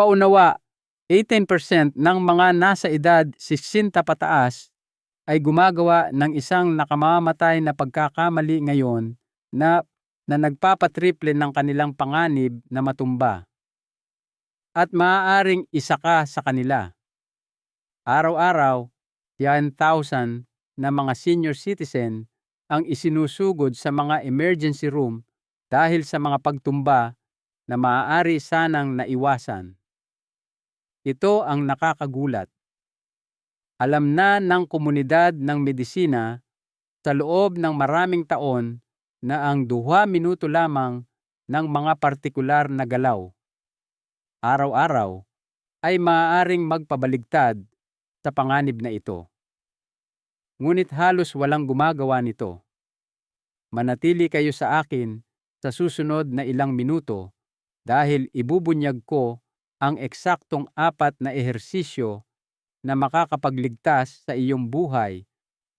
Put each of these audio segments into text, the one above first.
Paunawa, 18% ng mga nasa edad 60 pataas ay gumagawa ng isang nakamamatay na pagkakamali ngayon na nagpapatriple ng kanilang panganib na matumba. At maaaring isa ka sa kanila. Araw-araw, 10,000 na mga senior citizen ang isinusugod sa mga emergency room dahil sa mga pagtumba na maaari sanang naiwasan. Ito ang nakakagulat. Alam na ng komunidad ng medisina sa loob ng maraming taon na ang 2 minuto lamang ng mga partikular na galaw, araw-araw, ay maaaring magpabaligtad sa panganib na ito. Ngunit halos walang gumagawa nito. Manatili kayo sa akin sa susunod na ilang minuto dahil ibubunyag ko ang eksaktong 4 na ehersisyo na makakapagligtas sa iyong buhay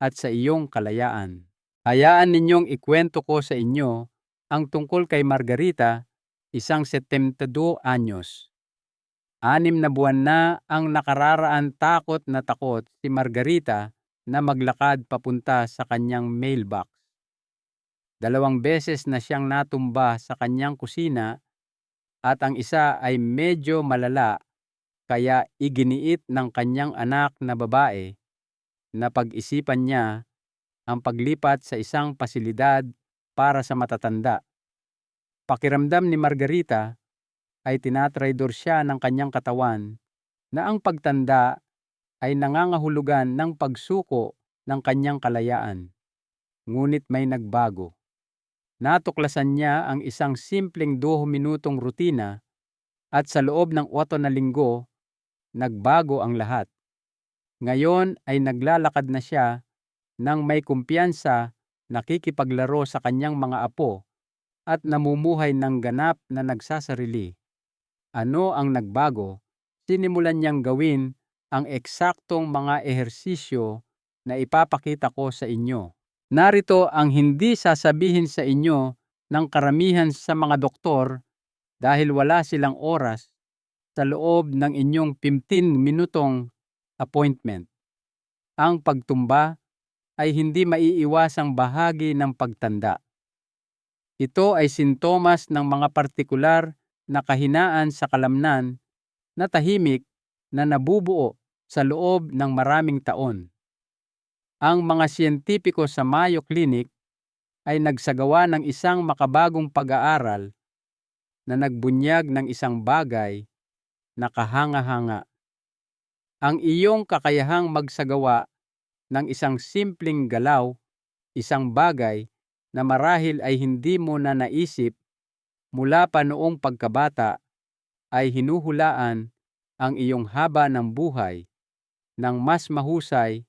at sa iyong kalayaan. Hayaan ninyong ikwento ko sa inyo ang tungkol kay Margarita, isang 72 anyos. 6 na buwan na ang nakararaan takot na takot si Margarita na maglakad papunta sa kanyang mailbox. 2 beses na siyang natumba sa kanyang kusina at ang isa ay medyo malala kaya iginiit ng kanyang anak na babae na pag-isipan niya ang paglipat sa isang pasilidad para sa matatanda. Pakiramdam ni Margarita ay tinatraydor siya ng kanyang katawan na ang pagtanda ay nangangahulugan ng pagsuko ng kanyang kalayaan. Ngunit may nagbago. Natuklasan niya ang isang simpleng 2 minutong rutina at sa loob ng 8 na linggo, nagbago ang lahat. Ngayon ay naglalakad na siya nang may kumpiyansa, nakikipaglaro sa kanyang mga apo at namumuhay ng ganap na nagsasarili. Ano ang nagbago? Sinimulan niyang gawin ang eksaktong mga ehersisyo na ipapakita ko sa inyo. Narito ang hindi sasabihin sa inyo ng karamihan sa mga doktor dahil wala silang oras sa loob ng inyong 15 minutong appointment. Ang pagtumba ay hindi maiiwasang bahagi ng pagtanda. Ito ay sintomas ng mga partikular na kahinaan sa kalamnan na tahimik na nabubuo sa loob ng maraming taon. Ang mga siyentipiko sa Mayo Clinic ay nagsagawa ng isang makabagong pag-aaral na nagbunyag ng isang bagay na kahanga-hanga. Ang iyong kakayahang magsagawa ng isang simpleng galaw, isang bagay na marahil ay hindi mo na naisip mula pa noong pagkabata, ay hinuhulaan ang iyong haba ng buhay ng mas mahusay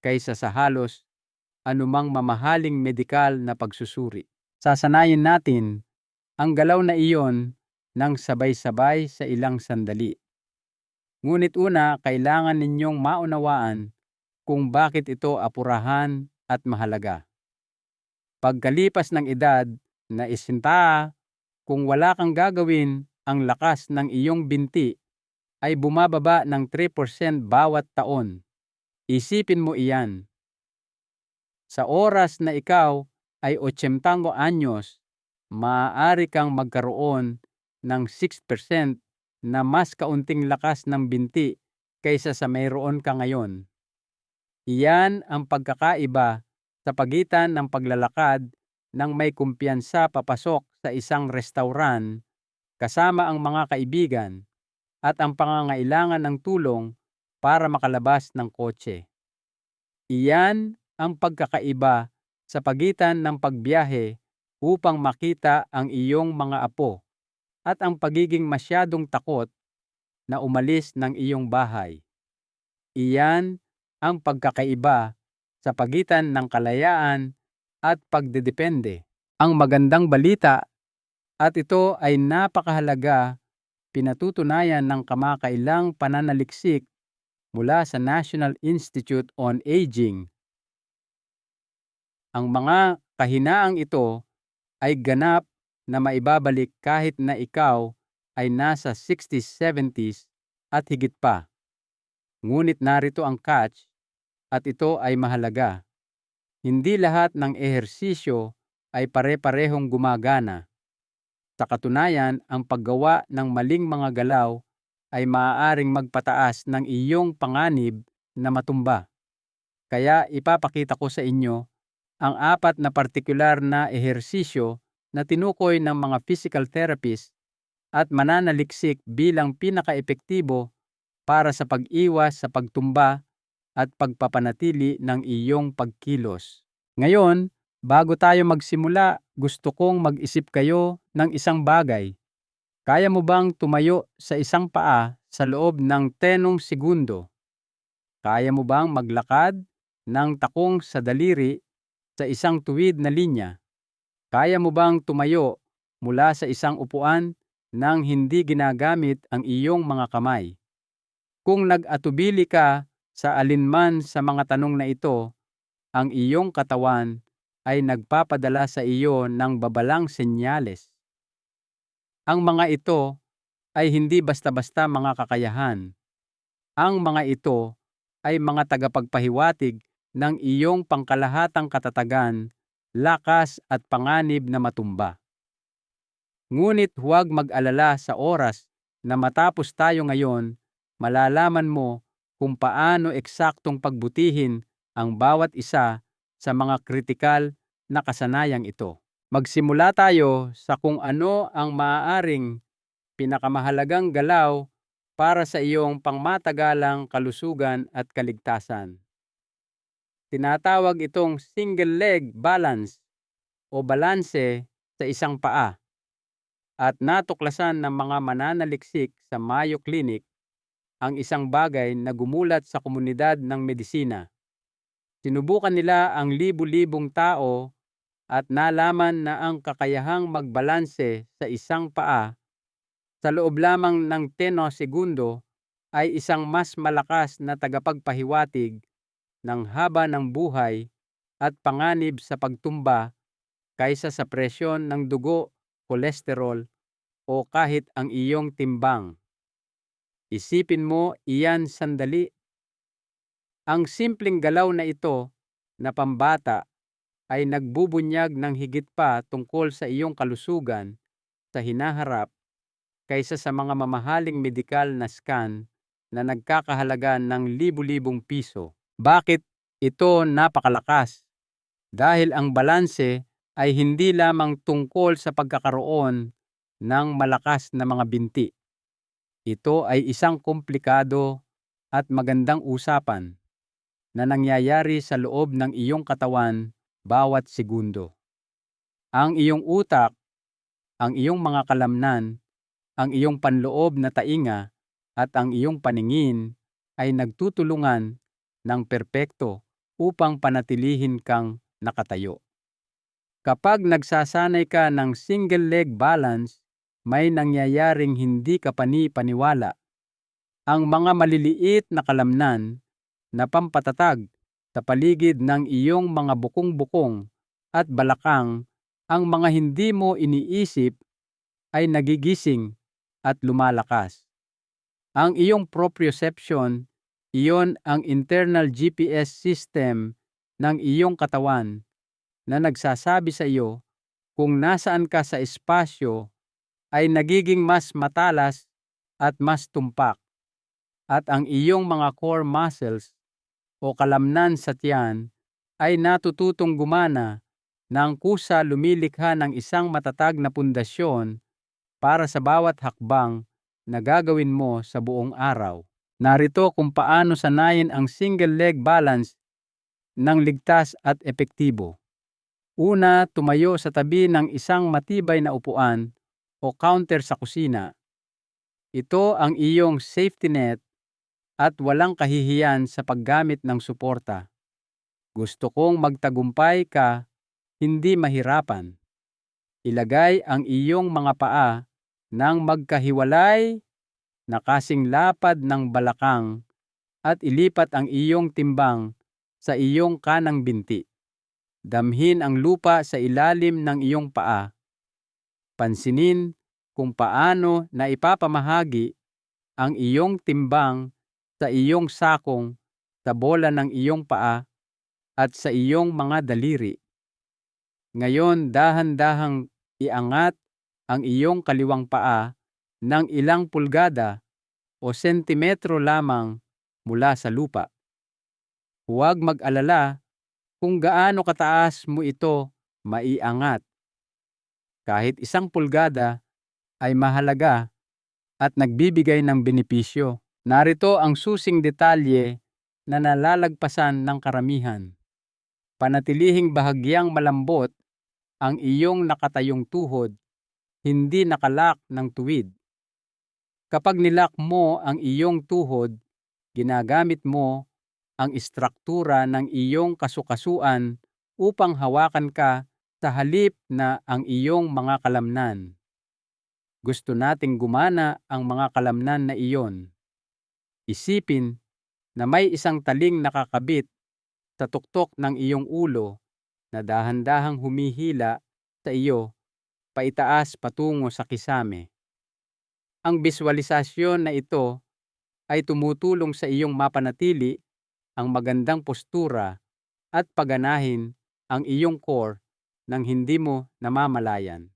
kaysa sa halos anumang mamahaling medikal na pagsusuri. Sasanayin natin ang galaw na iyon ng sabay-sabay sa ilang sandali. Ngunit una, kailangan ninyong maunawaan kung bakit ito apurahan at mahalaga. Pagkalipas ng edad na 60, kung wala kang gagawin, ang lakas ng iyong binti ay bumababa ng 3% bawat taon. Isipin mo iyan. Sa oras na ikaw ay 80 anyos, maaari kang magkaroon ng 6% na mas kaunting lakas ng binti kaysa sa mayroon ka ngayon. Iyan ang pagkakaiba sa pagitan ng paglalakad ng may kumpiyansa papasok sa isang restauran kasama ang mga kaibigan at ang pangangailangan ng tulong para makalabas ng kotse. Iyan ang pagkakaiba sa pagitan ng pagbiyahe upang makita ang iyong mga apo at ang pagiging masyadong takot na umalis ng iyong bahay. Iyan ang pagkakaiba sa pagitan ng kalayaan at pagdedepende. Ang magandang balita, at ito ay napakahalaga, pinatutunayan ng kamakailang pananaliksik mula sa National Institute on Aging. Ang mga kahinaang ito ay ganap na maibabalik kahit na ikaw ay nasa 60s, 70s at higit pa. Ngunit narito ang catch, at ito ay mahalaga. Hindi lahat ng ehersisyo ay pare-parehong gumagana. Sa katunayan, ang paggawa ng maling mga galaw ay maaaring magpataas ng iyong panganib na matumba. Kaya ipapakita ko sa inyo ang 4 na partikular na ehersisyo na tinukoy ng mga physical therapist at mananaliksik bilang pinakaepektibo para sa pag-iwas sa pagtumba at pagpapanatili ng iyong pagkilos. Ngayon, bago tayo magsimula, gusto kong mag-isip kayo ng isang bagay. Kaya mo bang tumayo sa isang paa sa loob ng 10 segundo? Kaya mo bang maglakad ng takong sa daliri sa isang tuwid na linya? Kaya mo bang tumayo mula sa isang upuan nang hindi ginagamit ang iyong mga kamay? Kung nag-atubili ka sa alinman sa mga tanong na ito, ang iyong katawan ay nagpapadala sa iyo ng babalang senyales. Ang mga ito ay hindi basta-basta mga kakayahan. Ang mga ito ay mga tagapagpahiwatig ng iyong pangkalahatang katatagan, lakas at panganib na matumba. Ngunit huwag mag-alala sa oras na matapos tayo ngayon, malalaman mo kung paano eksaktong pagbutihin ang bawat isa sa mga kritikal na kasanayang ito. Magsimula tayo sa kung ano ang maaaring pinakamahalagang galaw para sa iyong pangmatagalang kalusugan at kaligtasan. Tinatawag itong single leg balance o balanse sa isang paa, at natuklasan ng mga mananaliksik sa Mayo Clinic ang isang bagay na gumulat sa komunidad ng medisina. Sinubukan nila ang libu-libong tao at nalaman na ang kakayahang magbalanse sa isang paa sa loob lamang ng 10 segundo ay isang mas malakas na tagapagpahiwatig ng haba ng buhay at panganib sa pagtumba kaysa sa presyon ng dugo, kolesterol o kahit ang iyong timbang. Isipin mo iyan sandali. Ang simpleng galaw na ito na pambata ay nagbubunyag ng higit pa tungkol sa iyong kalusugan sa hinaharap kaysa sa mga mamahaling medikal na scan na nagkakahalaga ng libu-libong piso. Bakit ito napakalakas? Dahil ang balanse ay hindi lamang tungkol sa pagkakaroon ng malakas na mga binti. Ito ay isang komplikado at magandang usapan na nangyayari sa loob ng iyong katawan bawat segundo. Ang iyong utak, ang iyong mga kalamnan, ang iyong panloob na tainga at ang iyong paningin ay nagtutulungan ng perpekto upang panatilihin kang nakatayo. Kapag nagsasanay ka ng single leg balance, may nangyayaring hindi ka pani-paniwala. Ang mga maliliit na kalamnan na pampatatag sa paligid ng iyong mga bukong-bukong at balakang, ang mga hindi mo iniisip ay nagigising at lumalakas. Ang iyong proprioception, iyon ang internal GPS system ng iyong katawan na nagsasabi sa iyo kung nasaan ka sa espasyo, ay nagiging mas matalas at mas tumpak. At ang iyong mga core muscles o kalamnan sa tiyan ay natututong gumana nang kusa lumilikha ng isang matatag na pundasyon para sa bawat hakbang na gagawin mo sa buong araw. Narito kung paano sanayin ang single leg balance ng ligtas at epektibo. Una, tumayo sa tabi ng isang matibay na upuan o counter sa kusina. Ito ang iyong safety net at walang kahihiyan sa paggamit ng suporta. Gusto kong magtagumpay ka, hindi mahirapan. Ilagay ang iyong mga paa ng magkahiwalay na kasing lapad ng balakang at ilipat ang iyong timbang sa iyong kanang binti. Damhin ang lupa sa ilalim ng iyong paa. Pansinin kung paano na ipapamahagi ang iyong timbang sa iyong sakong sa bola ng iyong paa at sa iyong mga daliri. Ngayon dahan-dahang iangat ang iyong kaliwang paa ng ilang pulgada o sentimetro lamang mula sa lupa. Huwag mag-alala kung gaano kataas mo ito maiangat. Kahit 1 pulgada ay mahalaga at nagbibigay ng benepisyo. Narito ang susing detalye na nalalagpasan ng karamihan. Panatilihing bahagyang malambot ang iyong nakatayong tuhod, hindi nakalak ng tuwid. Kapag nilak mo ang iyong tuhod, ginagamit mo ang istruktura ng iyong kasukasuan upang hawakan ka sa halip na ang iyong mga kalamnan. Gusto nating gumana ang mga kalamnan na iyon. Isipin na may isang taling nakakabit sa tuktok ng iyong ulo na dahan-dahang humihila sa iyo paitaas patungo sa kisame. Ang biswalisasyon na ito ay tumutulong sa iyong mapanatili ang magandang postura at paganahin ang iyong core nang hindi mo namamalayan.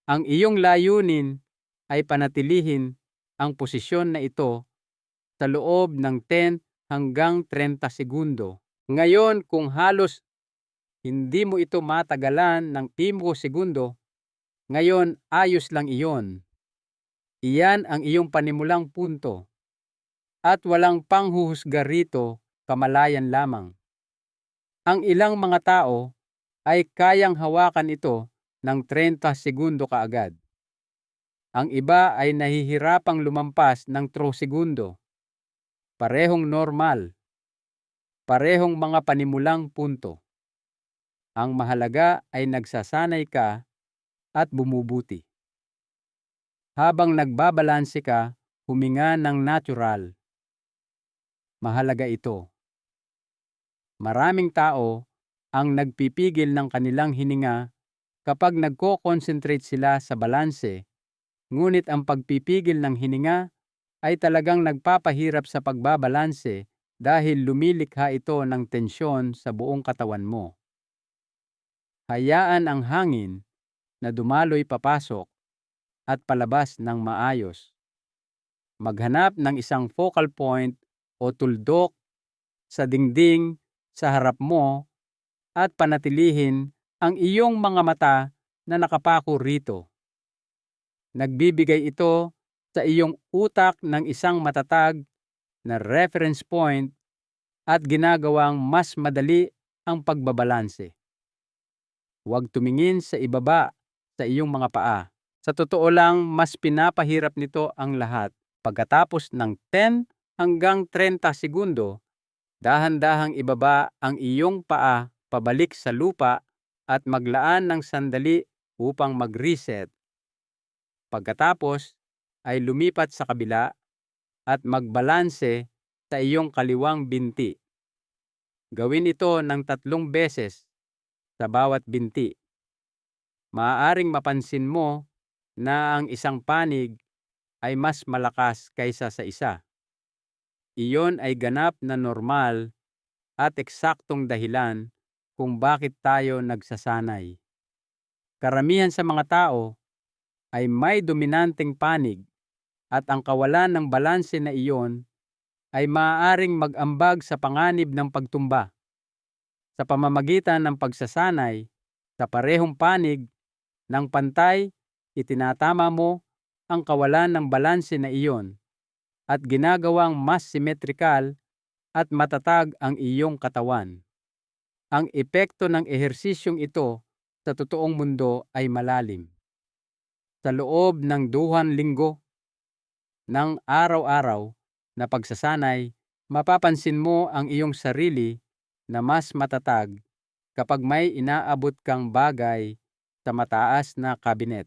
Ang iyong layunin ay panatilihin ang posisyon na ito sa loob ng 10 hanggang 30 segundo. Ngayon, kung halos hindi mo ito matagalan ng 5 segundo, ngayon ayos lang iyon. Iyan ang iyong panimulang punto. At walang panghuhusga rito, kamalayan lamang. Ang ilang mga tao ay kayang hawakan ito ng 30 segundo kaagad. Ang iba ay nahihirapang lumampas ng 3 segundo. Parehong normal. Parehong mga panimulang punto. Ang mahalaga ay nagsasanay ka at bumubuti. Habang nagbabalanse ka, huminga ng natural. Mahalaga ito. Maraming tao ang nagpipigil ng kanilang hininga kapag nagko-concentrate sila sa balanse, ngunit ang pagpipigil ng hininga ay talagang nagpapahirap sa pagbabalanse dahil lumilikha ito ng tensyon sa buong katawan mo. Hayaan ang hangin na dumaloy papasok at palabas ng maayos. Maghanap ng isang focal point o tuldok sa dingding sa harap mo at panatilihin ang iyong mga mata na nakapako rito. Nagbibigay ito sa iyong utak ng isang matatag na reference point at ginagawang mas madali ang pagbabalanse. Huwag tumingin sa ibaba sa iyong mga paa. Sa totoo lang, mas pinapahirap nito ang lahat. Pagkatapos ng 10 hanggang 30 segundo, dahan-dahang ibaba ang iyong paa pabalik sa lupa at maglaan ng sandali upang mag-reset. Pagkatapos ay lumipat sa kabila at magbalanse sa iyong kaliwang binti. Gawin ito ng 3 beses sa bawat binti. Maaaring mapansin mo na ang isang panig ay mas malakas kaysa sa isa. Iyon ay ganap na normal at eksaktong dahilan kung bakit tayo nagsasanay. Karamihan sa mga tao ay may dominanteng panig at ang kawalan ng balanse na iyon ay maaaring mag-ambag sa panganib ng pagtumba. Sa pamamagitan ng pagsasanay sa parehong panig ng pantay, itinatama mo ang kawalan ng balanse na iyon at ginagawang mas symmetrical at matatag ang iyong katawan. Ang epekto ng ehersisyong ito sa totoong mundo ay malalim. Sa loob ng 2 linggo ng araw-araw na pagsasanay, mapapansin mo ang iyong sarili na mas matatag kapag may inaabot kang bagay sa mataas na kabinet.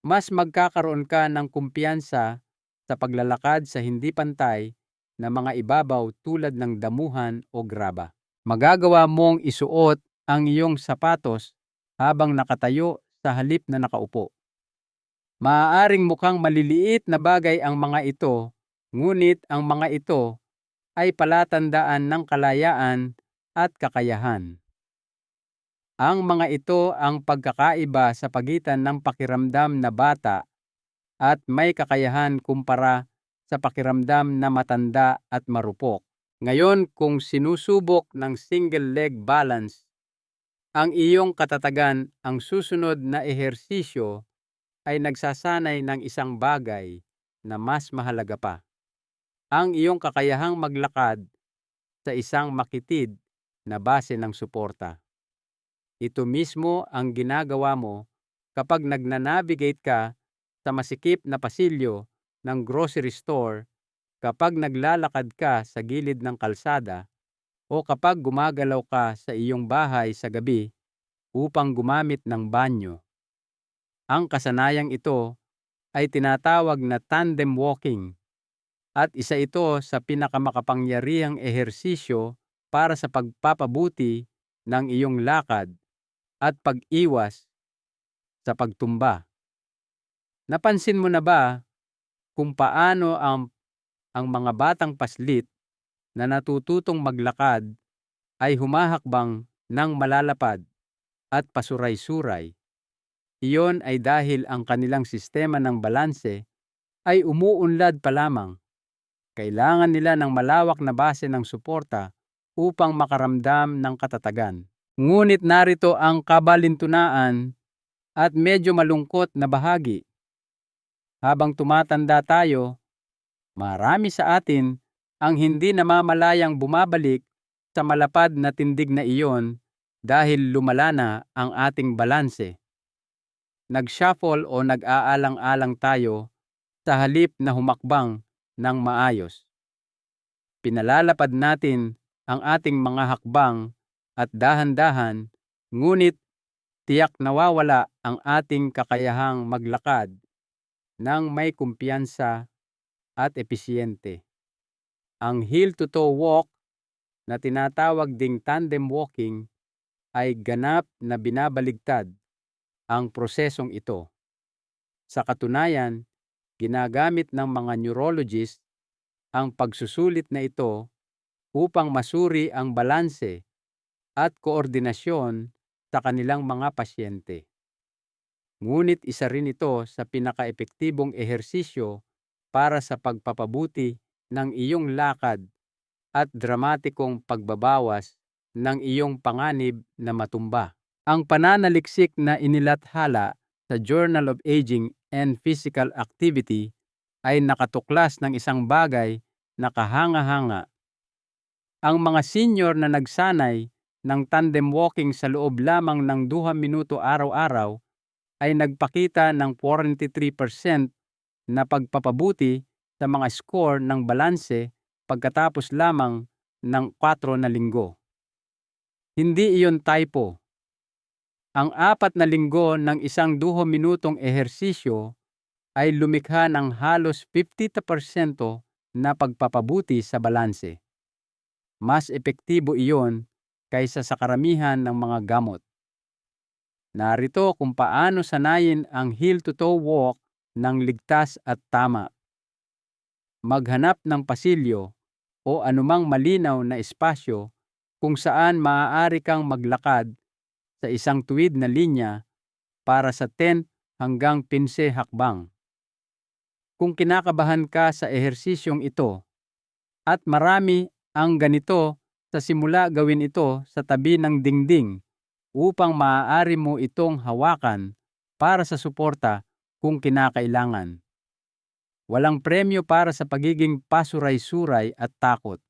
Mas magkakaroon ka ng kumpiyansa sa paglalakad sa hindi pantay na mga ibabaw tulad ng damuhan o graba. Magagawa mong isuot ang iyong sapatos habang nakatayo sa halip na nakaupo. Maaaring mukhang maliliit na bagay ang mga ito, ngunit ang mga ito ay palatandaan ng kalayaan at kakayahan. Ang mga ito ang pagkakaiba sa pagitan ng pakiramdam na bata at may kakayahan kumpara sa pakiramdam na matanda at marupok. Ngayon, kung sinusubok ng single leg balance ang iyong katatagan, ang susunod na ehersisyo ay nagsasanay ng isang bagay na mas mahalaga pa. Ang iyong kakayahang maglakad sa isang makitid na base ng suporta. Ito mismo ang ginagawa mo kapag nagnanavigate ka sa masikip na pasilyo ng grocery store, kapag naglalakad ka sa gilid ng kalsada, o kapag gumagalaw ka sa iyong bahay sa gabi upang gumamit ng banyo. Ang kasanayang ito ay tinatawag na tandem walking at isa ito sa pinakamakapangyarihang ehersisyo para sa pagpapabuti ng iyong lakad at pag-iwas sa pagtumba. Napansin mo na ba kung paano ang mga batang paslit na natututong maglakad ay humahakbang ng malalapad at pasuray-suray? Iyon ay dahil ang kanilang sistema ng balanse ay umuunlad pa lamang. Kailangan nila ng malawak na base ng suporta upang makaramdam ng katatagan. Ngunit narito ang kabalintunaan at medyo malungkot na bahagi. Habang tumatanda tayo, marami sa atin ang hindi namamalayang bumabalik sa malapad na tindig na iyon dahil lumala na ang ating balanse. Nag-shuffle o nag-aalang-alang tayo sa halip na humakbang ng maayos. Pinalalapad natin ang ating mga hakbang at dahan-dahan, ngunit tiyak nawawala ang ating kakayahang maglakad ng may kumpiyansa at episyente. Ang heel-to-toe walk na tinatawag ding tandem walking ay ganap na binabaligtad ang prosesong ito. Sa katunayan, ginagamit ng mga neurologist ang pagsusulit na ito upang masuri ang balanse at koordinasyon sa kanilang mga pasyente. Ngunit isa rin ito sa pinakaepektibong ehersisyo para sa pagpapabuti ng iyong lakad at dramatikong pagbabawas ng iyong panganib na matumba. Ang pananaliksik na inilathala sa Journal of Aging and Physical Activity ay nakatuklas ng isang bagay na kahanga-hanga. Ang mga senior na nagsanay ng tandem walking sa loob lamang ng 2 minuto araw-araw ay nagpakita ng 43% na pagpapabuti sa mga score ng balanse pagkatapos lamang ng 4 na linggo. Hindi iyon typo. Ang 4 na linggo ng isang 2 minutong ehersisyo ay lumikha ng halos 50% na pagpapabuti sa balanse. Mas epektibo iyon kaysa sa karamihan ng mga gamot. Narito kung paano sanayin ang heel-to-toe walk ng ligtas at tama. Maghanap ng pasilyo o anumang malinaw na espasyo kung saan maaari kang maglakad sa isang tuwid na linya para sa 10 hanggang 15 hakbang. Kung kinakabahan ka sa ehersisyong ito at marami ang ganito, sa simula gawin ito sa tabi ng dingding upang maaari mo itong hawakan para sa suporta kung kinakailangan. Walang premyo para sa pagiging pasuray-suray at takot.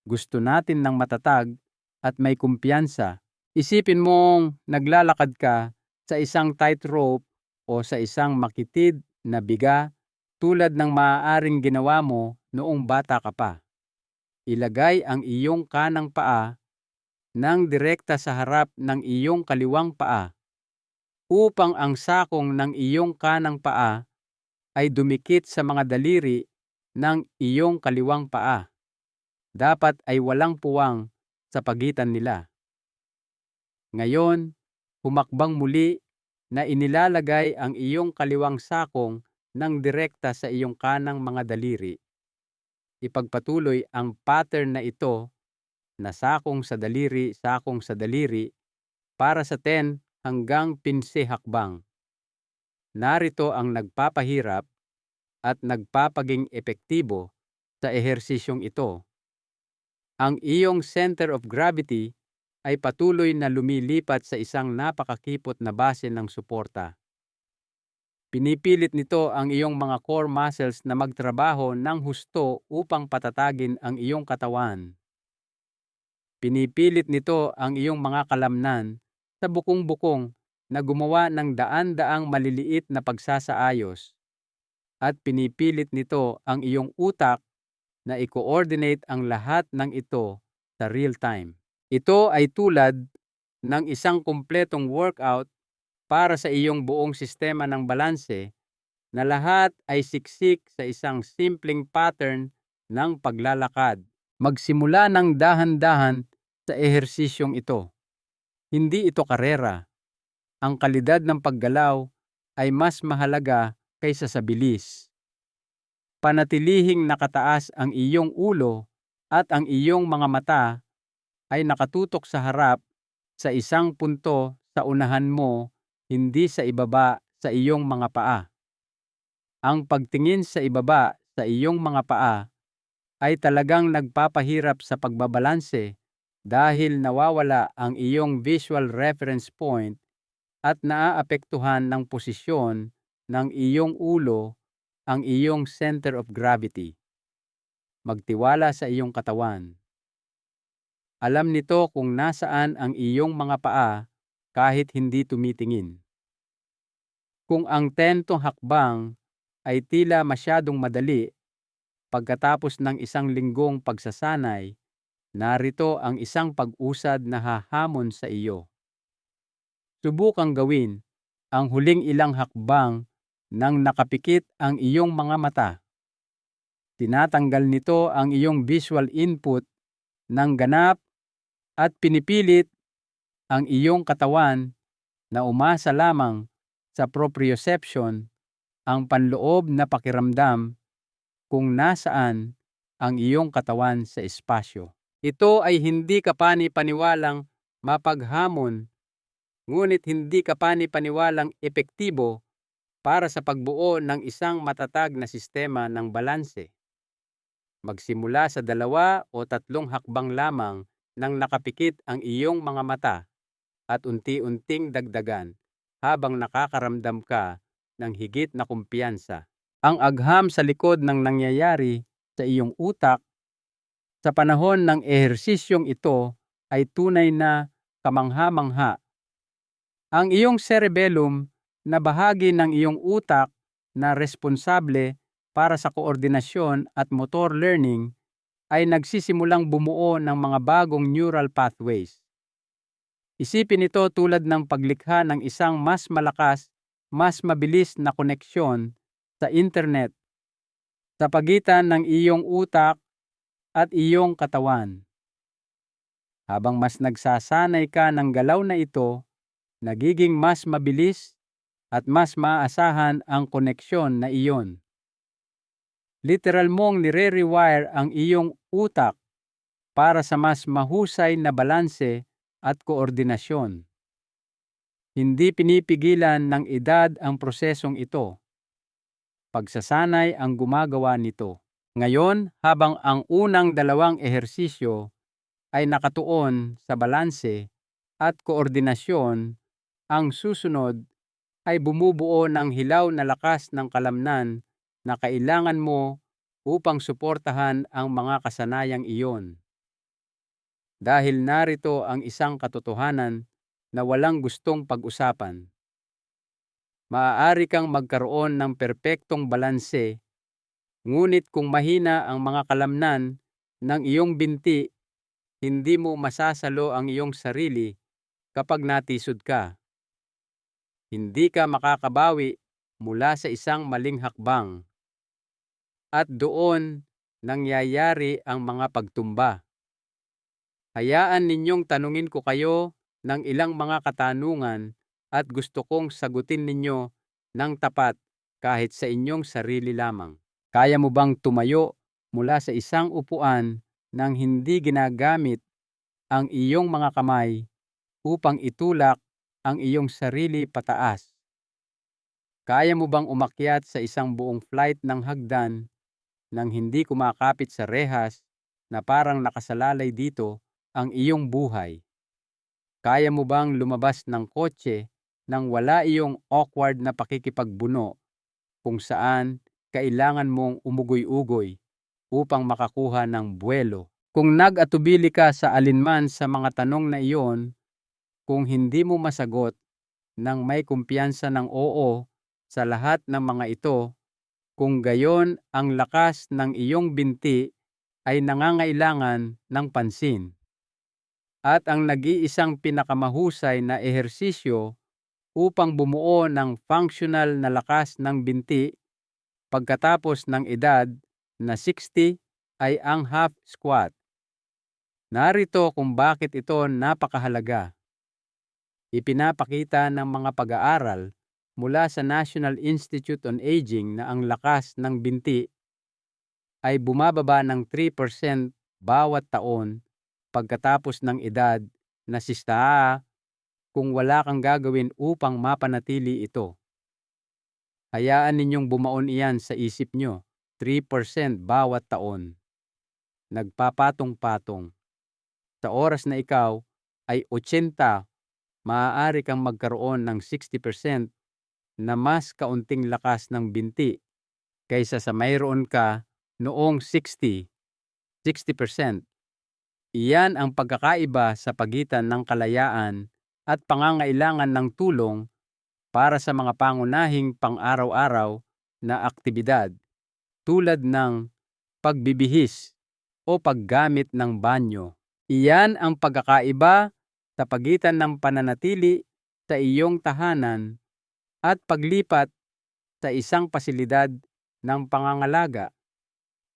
Gusto natin ng matatag at may kumpiyansa. Isipin mong naglalakad ka sa isang tightrope o sa isang makitid na biga tulad ng maaaring ginawa mo noong bata ka pa. Ilagay ang iyong kanang paa ng direkta sa harap ng iyong kaliwang paa upang ang sakong ng iyong kanang paa ay dumikit sa mga daliri ng iyong kaliwang paa. Dapat ay walang puwang sa pagitan nila. Ngayon, humakbang muli na inilalagay ang iyong kaliwang sakong ng direkta sa iyong kanang mga daliri. Ipagpatuloy ang pattern na ito na sakong sa daliri para sa 10 hanggang 15 hakbang. Narito ang nagpapahirap at nagpapaging epektibo sa ehersisyong ito. Ang iyong center of gravity ay patuloy na lumilipat sa isang napakakipot na base ng suporta. Pinipilit nito ang iyong mga core muscles na magtrabaho ng husto upang patatagin ang iyong katawan. Pinipilit nito ang iyong mga kalamnan sa bukong-bukong na gumawa ng daan-daang maliliit na pagsasaayos. At pinipilit nito ang iyong utak na i-coordinate ang lahat ng ito sa real time. Ito ay tulad ng isang kumpletong workout para sa iyong buong sistema ng balanse na lahat ay siksik sa isang simpleng pattern ng paglalakad. Magsimula ng dahan-dahan sa ehersisyong ito. Hindi ito karera. Ang kalidad ng paggalaw ay mas mahalaga kaysa sa bilis. Panatilihing nakataas ang iyong ulo at ang iyong mga mata ay nakatutok sa harap sa isang punto sa unahan mo, hindi sa ibaba sa iyong mga paa. Ang pagtingin sa ibaba sa iyong mga paa ay talagang nagpapahirap sa pagbabalanse dahil nawawala ang iyong visual reference point at naaapektuhan ng posisyon ng iyong ulo ang iyong center of gravity. Magtiwala sa iyong katawan. Alam nito kung nasaan ang iyong mga paa kahit hindi tumitingin. Kung ang 10 hakbang ay tila masyadong madali, pagkatapos ng isang linggong pagsasanay, narito ang isang pag-usad na hahamon sa iyo. Subukang gawin ang huling ilang hakbang nang nakapikit ang iyong mga mata. Tinatanggal nito ang iyong visual input ng ganap at pinipilit ang iyong katawan na umasa lamang sa proprioception, ang panloob na pakiramdam kung nasaan ang iyong katawan sa espasyo. Ito ay hindi kapani-paniwalang mapaghamon, ngunit hindi kapani-paniwalang epektibo para sa pagbuo ng isang matatag na sistema ng balanse. Magsimula sa 2 o 3 hakbang lamang nang nakapikit ang iyong mga mata at unti-unting dagdagan habang nakakaramdam ka ng higit na kumpiyansa. Ang agham sa likod ng nangyayari sa iyong utak sa panahon ng ehersisyong ito ay tunay na kamangha-mangha. Ang iyong cerebellum na bahagi ng iyong utak na responsable para sa koordinasyon at motor learning ay nagsisimulang bumuo ng mga bagong neural pathways. Isipin ito tulad ng paglikha ng isang mas malakas, mas mabilis na koneksyon sa internet sa pagitan ng iyong utak at iyong katawan. Habang mas nagsasanay ka ng galaw na ito, nagiging mas mabilis at mas maaasahan ang koneksyon na iyon. Literal mong nire-rewire ang iyong utak para sa mas mahusay na balanse at koordinasyon. Hindi pinipigilan ng edad ang prosesong ito. Pagsasanay ang gumagawa nito. Ngayon, habang ang unang 2 ehersisyo ay nakatuon sa balanse at koordinasyon, ang susunod ay bumubuo ng hilaw na lakas ng kalamnan na kailangan mo upang suportahan ang mga kasanayang iyon. Dahil narito ang isang katotohanan na walang gustong pag-usapan. Maaari kang magkaroon ng perpektong balanse, ngunit kung mahina ang mga kalamnan ng iyong binti, hindi mo masasalo ang iyong sarili kapag natisod ka. Hindi ka makakabawi mula sa isang maling hakbang. At doon nangyayari ang mga pagtumba. Hayaan ninyong tanungin ko kayo ng ilang mga katanungan at gusto kong sagutin ninyo ng tapat kahit sa inyong sarili lamang. Kaya mo bang tumayo mula sa isang upuan nang hindi ginagamit ang iyong mga kamay upang itulak ang iyong sarili pataas? Kaya mo bang umakyat sa isang buong flight ng hagdan nang hindi kumakapit sa rehas na parang nakasalalay dito ang iyong buhay? Kaya mo bang lumabas ng kotse nang wala iyong awkward na pakikipagbuno kung saan kailangan mong umugoy-ugoy upang makakuha ng buwelo? Kung nag-atubili ka sa alinman sa mga tanong na iyon, kung hindi mo masagot ng may kumpiyansa ng oo sa lahat ng mga ito, kung gayon ang lakas ng iyong binti ay nangangailangan ng pansin. At ang nag-iisang pinakamahusay na ehersisyo upang bumuo ng functional na lakas ng binti pagkatapos ng edad na 60 ay ang half squat. Narito kung bakit ito napakahalaga. Ipinapakita ng mga pag-aaral mula sa National Institute on Aging na ang lakas ng binti ay bumababa ng 3% bawat taon pagkatapos ng edad na 60 kung wala kang gagawin upang mapanatili ito. Hayaan ninyong bumaon iyan sa isip nyo, 3% bawat taon. Nagpapatong-patong. Sa oras na ikaw ay 80, maaari kang magkaroon ng 60% na mas kaunting lakas ng binti kaysa sa mayroon ka noong 60%. Iyan ang pagkakaiba sa pagitan ng kalayaan at pangangailangan ng tulong para sa mga pangunahing pang-araw-araw na aktibidad tulad ng pagbibihis o paggamit ng banyo. Iyan ang pagkakaiba sa pagitan ng pananatili sa iyong tahanan at paglipat sa isang pasilidad ng pangangalaga.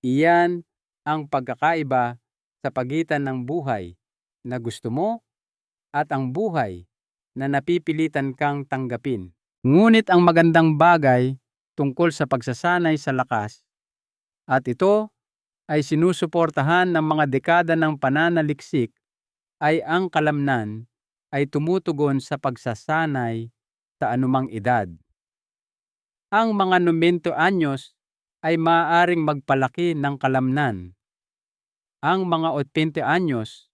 Iyan ang pagkakaiba sa pagitan ng buhay na gusto mo at ang buhay na napipilitan kang tanggapin. Ngunit ang magandang bagay tungkol sa pagsasanay sa lakas, at ito ay sinusuportahan ng mga dekada ng pananaliksik, ay ang kalamnan ay tumutugon sa pagsasanay sa anumang edad. Ang mga 90 anyos ay maaaring magpalaki ng kalamnan. Ang mga 80 anyos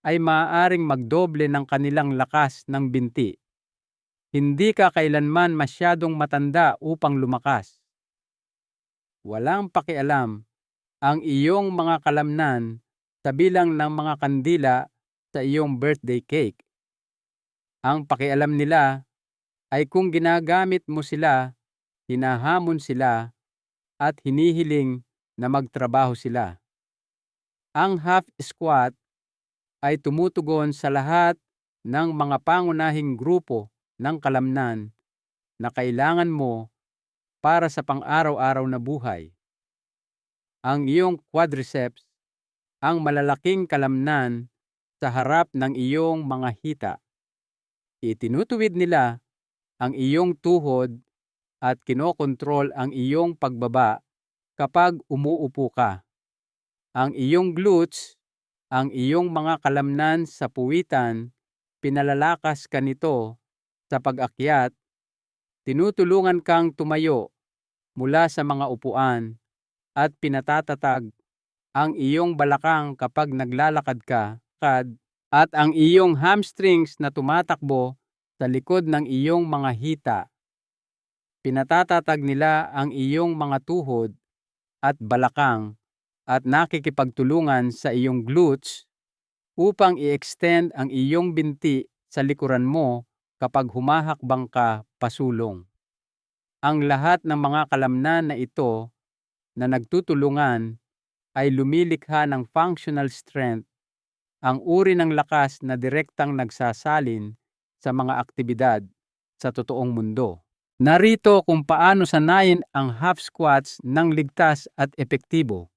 ay maaaring magdoble ng kanilang lakas ng binti. Hindi ka kailanman masyadong matanda upang lumakas. Walang pakialam ang iyong mga kalamnan sa bilang ng mga kandila sa iyong birthday cake. Ang pakialam nila ay kung ginagamit mo sila, hinahamon sila, at hinihiling na magtrabaho sila. Ang half squat ay tumutugon sa lahat ng mga pangunahing grupo ng kalamnan na kailangan mo para sa pang-araw-araw na buhay. Ang iyong quadriceps, ang malalaking kalamnan sa harap ng iyong mga hita. Itinutuwid nila ang iyong tuhod at kinokontrol ang iyong pagbaba kapag umuupo ka. Ang iyong glutes, ang iyong mga kalamnan sa puwitan, pinalalakas ka nito sa pag-akyat, tinutulungan kang tumayo mula sa mga upuan at pinatatatag ang iyong balakang kapag naglalakad ka, at ang iyong hamstrings na tumatakbo sa likod ng iyong mga hita. Pinatatatag nila ang iyong mga tuhod at balakang at nakikipagtulungan sa iyong glutes upang i-extend ang iyong binti sa likuran mo kapag humahakbang ka pasulong. Ang lahat ng mga kalamnan na ito na nagtutulungan ay lumilikha ng functional strength, ang uri ng lakas na direktang nagsasalin sa mga aktibidad sa totoong mundo. Narito kung paano sanayin ang half squats ng ligtas at epektibo.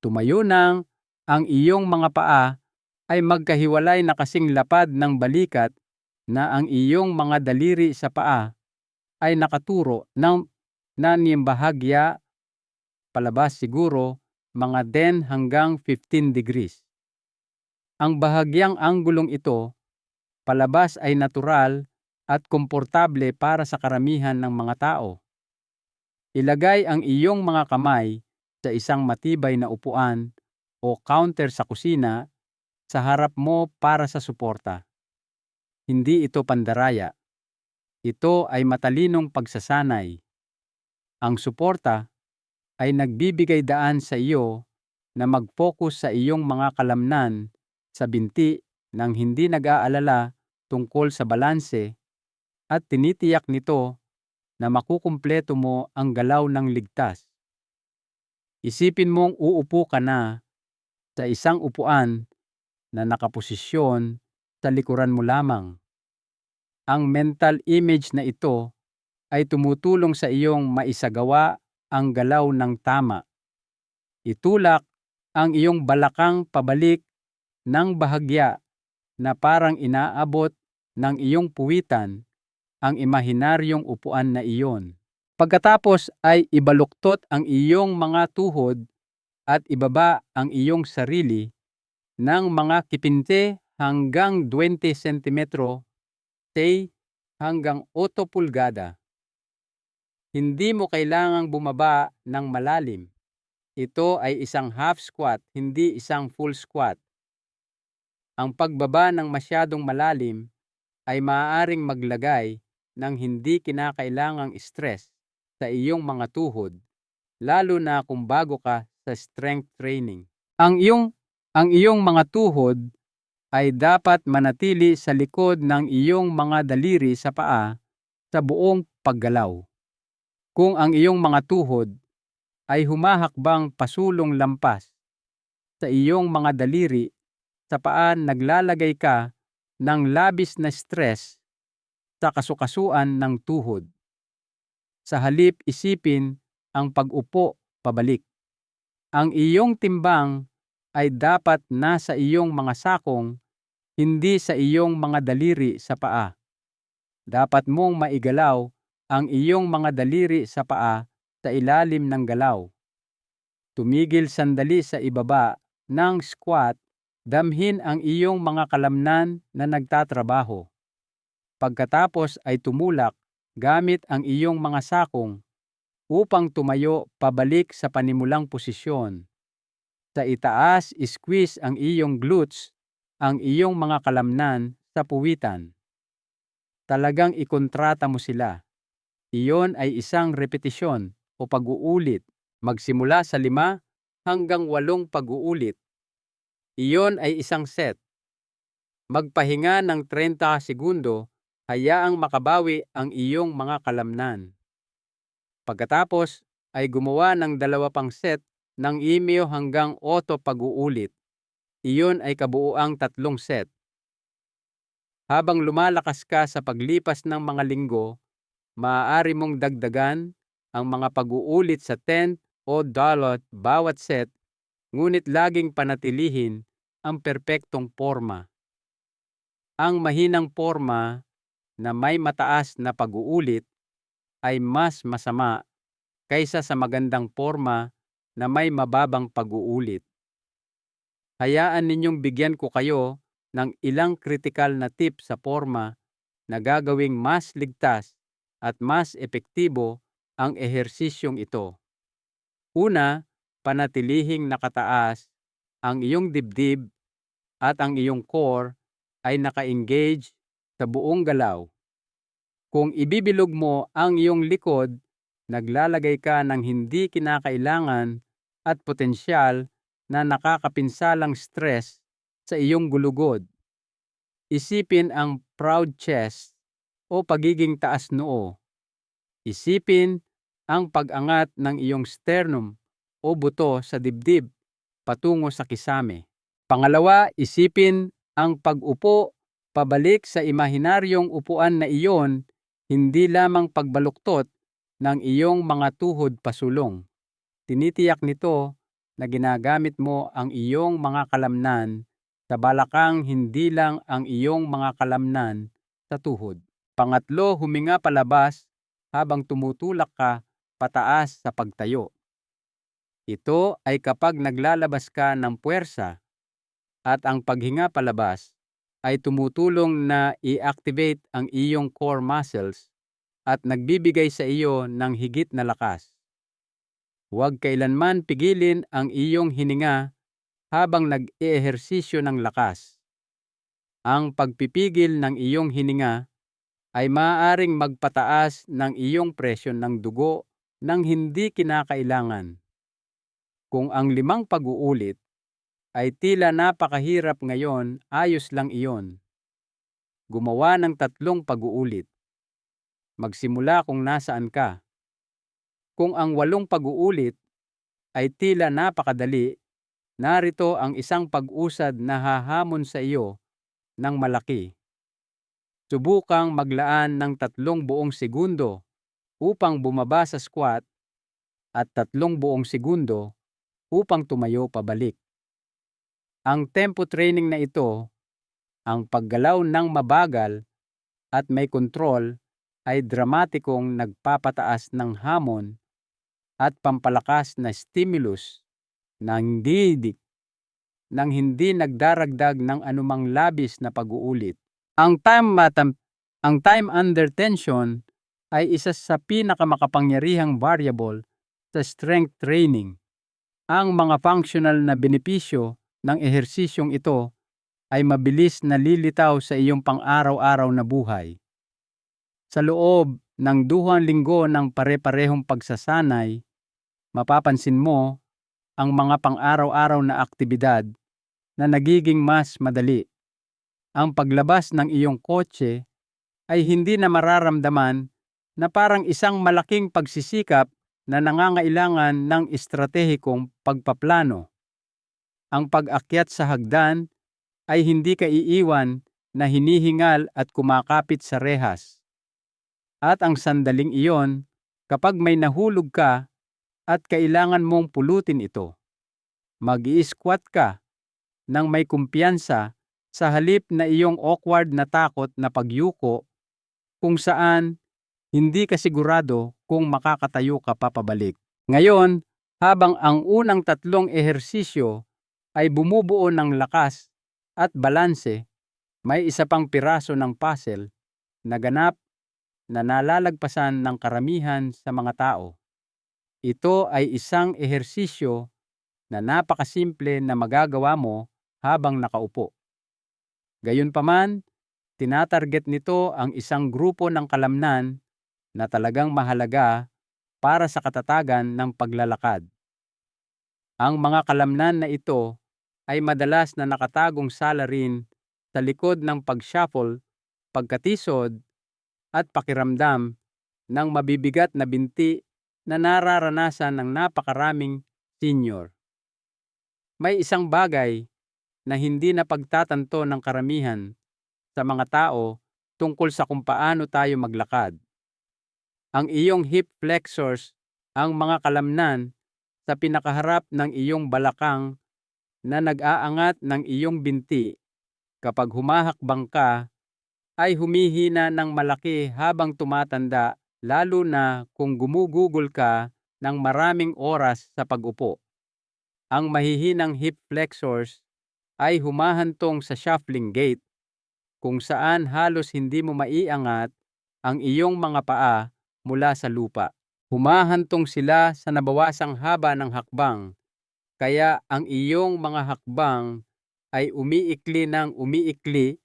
Tumayo nang ang iyong mga paa ay magkahiwalay na kasing lapad ng balikat na ang iyong mga daliri sa paa ay nakaturo ng bahagya palabas, siguro mga 10 hanggang 15 degrees. Ang bahagyang anggulong ito palabas ay natural at komportable para sa karamihan ng mga tao. Ilagay ang iyong mga kamay sa isang matibay na upuan o counter sa kusina sa harap mo para sa suporta. Hindi ito pandaraya. Ito ay matalinong pagsasanay. Ang suporta ay nagbibigay daan sa iyo na mag-focus sa iyong mga kalamnan sa binti nang hindi nag-aalala tungkol sa balanse, at tinitiyak nito na makukumpleto mo ang galaw ng ligtas. Isipin mong uupo ka na sa isang upuan na nakaposisyon sa likuran mo lamang. Ang mental image na ito ay tumutulong sa iyong maisagawa ang galaw ng tama. Itulak ang iyong balakang pabalik ng bahagya na parang inaabot ng iyong puwitan ang imahinaryong upuan na iyon. Pagkatapos ay ibaluktot ang iyong mga tuhod at ibaba ang iyong sarili ng mga 15 hanggang 20 sentimetro, say hanggang 8 pulgada. Hindi mo kailangang bumaba ng malalim. Ito ay isang half squat, hindi isang full squat. Ang pagbaba ng masyadong malalim ay maaaring maglagay ng hindi kinakailangang stress sa iyong mga tuhod, lalo na kung bago ka sa strength training. Ang iyong mga tuhod ay dapat manatili sa likod ng iyong mga daliri sa paa sa buong paggalaw. Kung ang iyong mga tuhod ay humahakbang pasulong lampas sa iyong mga daliri sa paa, naglalagay ka ng labis na stress sa kasukasuan ng tuhod. Sa halip, isipin ang pag-upo pabalik. Ang iyong timbang ay dapat nasa iyong mga sakong, hindi sa iyong mga daliri sa paa. Dapat mong maigalaw ang iyong mga daliri sa paa sa ilalim ng galaw. Tumigil sandali sa ibaba ng squat, damhin ang iyong mga kalamnan na nagtatrabaho. Pagkatapos ay tumulak gamit ang iyong mga sakong upang tumayo pabalik sa panimulang posisyon. Sa itaas, squeeze ang iyong glutes, ang iyong mga kalamnan sa puwitan. Talagang ikontrata mo sila. Iyon ay isang repetisyon o pag-uulit. Magsimula sa 5 hanggang 8 pag-uulit. Iyon ay isang set. Magpahinga ng 30 segundo, hayaang makabawi ang iyong mga kalamnan. Pagkatapos ay gumawa ng 2 pang set ng 6 hanggang 8 pag-uulit. Iyon ay kabuuang 3 set. Habang lumalakas ka sa paglipas ng mga linggo, maaari mong dagdagan ang mga pag-uulit sa 10 o 12 bawat set, ngunit laging panatilihin ang perpektong porma. Ang mahinang porma na may mataas na pag-uulit ay mas masama kaysa sa magandang porma na may mababang pag-uulit. Hayaan ninyong bigyan ko kayo ng ilang kritikal na tip sa porma na gagawing mas ligtas at mas epektibo ang ehersisyong ito. Una, panatilihing nakataas ang iyong dibdib at ang iyong core ay naka-engage sa buong galaw. Kung ibibilog mo ang iyong likod, naglalagay ka ng hindi kinakailangan at potensyal na nakakapinsalang stress sa iyong gulugod. Isipin ang proud chest o pagiging taas noo. Isipin ang pag-angat ng iyong sternum o buto sa dibdib patungo sa kisame. Pangalawa, isipin ang pag-upo pabalik sa imahinaryong upuan na iyon, hindi lamang pagbaluktot ng iyong mga tuhod pasulong. Tinitiyak nito na ginagamit mo ang iyong mga kalamnan sa balakang, hindi lang ang iyong mga kalamnan sa tuhod. Pangatlo, huminga palabas habang tumutulak ka pataas sa pagtayo. Ito ay kapag naglalabas ka ng puwersa, at ang paghinga palabas ay tumutulong na i-activate ang iyong core muscles at nagbibigay sa iyo ng higit na lakas. Huwag kailanman pigilin ang iyong hininga habang nag-eehersisyo ng lakas. Ang pagpipigil ng iyong hininga ay maaaring magpataas ng iyong presyon ng dugo nang hindi kinakailangan. Kung ang 5 pag-uulit ay tila napakahirap ngayon, ayos lang iyon. Gumawa ng 3 pag-uulit. Magsimula kung nasaan ka. Kung ang 8 pag-uulit ay tila napakadali, narito ang isang pag-usad na hahamon sa iyo ng malaki. Subukang maglaan ng 3 buong segundo upang bumaba sa squat at 3 buong segundo upang tumayo pabalik. Ang tempo training na ito, ang paggalaw ng mabagal at may kontrol, ay dramatikong nagpapataas ng hamon at pampalakas na stimulus nang hindi nagdaragdag ng anumang labis na pag-uulit. Ang time under tension ay isa sa pinakamakapangyarihang variable sa strength training. Ang mga functional na benepisyo ng ehersisyong ito ay mabilis na lilitaw sa iyong pang-araw-araw na buhay. Sa loob ng 2 linggo ng pare-parehong pagsasanay, mapapansin mo ang mga pang-araw-araw na aktibidad na nagiging mas madali. Ang paglabas ng iyong kotse ay hindi na mararamdaman na parang isang malaking pagsisikap na nangangailangan ng estratehikong pagpaplano. Ang pag-akyat sa hagdan ay hindi ka iiwan na hinihingal at kumakapit sa rehas. At ang sandaling iyon, kapag may nahulog ka at kailangan mong pulutin ito, mag-i-squat ka nang may kumpiyansa sa halip na iyong awkward na takot na pagyuko kung saan hindi ka sigurado kung makakatayo ka pa pabalik. Ngayon, habang ang unang 3 ehersisyo ay bumubuo ng lakas at balanse, may isa pang piraso ng puzzle na ganap na nalalagpasan ng karamihan sa mga tao. Ito ay isang ehersisyo na napakasimple na magagawa mo habang nakaupo. Gayunpaman, tinatarget nito ang isang grupo ng kalamnan na talagang mahalaga para sa katatagan ng paglalakad. Ang mga kalamnan na ito ay madalas na nakatagong salarin sa likod ng pag-shuffle, pagkatisod, at pakiramdam ng mabibigat na binti na nararanasan ng napakaraming senior. May isang bagay na hindi napagtatanto ng karamihan sa mga tao tungkol sa kung paano tayo maglakad. Ang iyong hip flexors, ang mga kalamnan sa pinakaharap ng iyong balakang na nag-aangat ng iyong binti kapag humahakbang ka, ay humihina ng malaki habang tumatanda, lalo na kung gumugugol ka ng maraming oras sa pag-upo. Ang mahihinang hip flexors ay humahantong sa shuffling gait, kung saan halos hindi mo maiangat ang iyong mga paa mula sa lupa. Humahantong sila sa nabawasang haba ng hakbang, kaya ang iyong mga hakbang ay umiikli ng umiikli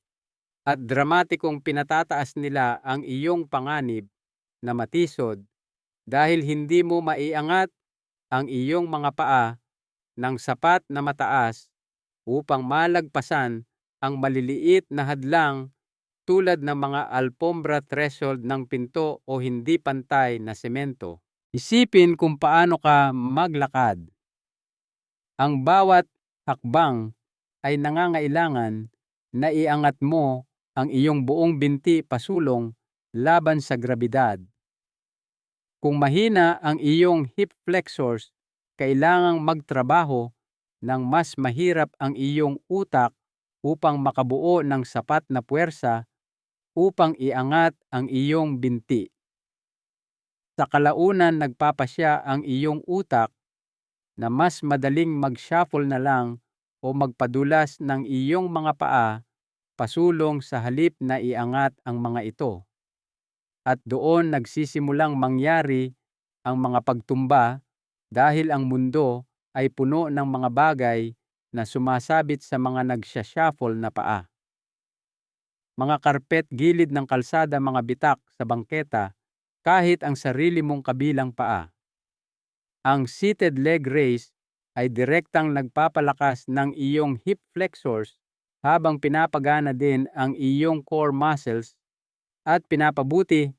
at dramatikong pinatataas nila ang iyong panganib na matisod dahil hindi mo maiangat ang iyong mga paa ng sapat na mataas upang malagpasan ang maliliit na hadlang tulad ng mga alpombra threshold ng pinto o hindi pantay na semento. Isipin kung paano ka maglakad. Ang bawat hakbang ay nangangailangan na iangat mo ang iyong buong binti pasulong laban sa grabidad. Kung mahina ang iyong hip flexors, kailangang magtrabaho ng mas mahirap ang iyong utak upang makabuo ng sapat na puwersa upang iangat ang iyong binti. Sa kalaunan nagpapasya ang iyong utak na mas madaling mag-shuffle na lang o magpadulas ng iyong mga paa pasulong sa halip na iangat ang mga ito. At doon nagsisimulang mangyari ang mga pagtumba dahil ang mundo ay puno ng mga bagay na sumasabit sa mga nagsha-shuffle na paa. Mga karpet gilid ng kalsada, mga bitak sa bangketa, kahit ang sarili mong kabilang paa. Ang seated leg raise ay direktang nagpapalakas ng iyong hip flexors habang pinapagana din ang iyong core muscles at pinapabuti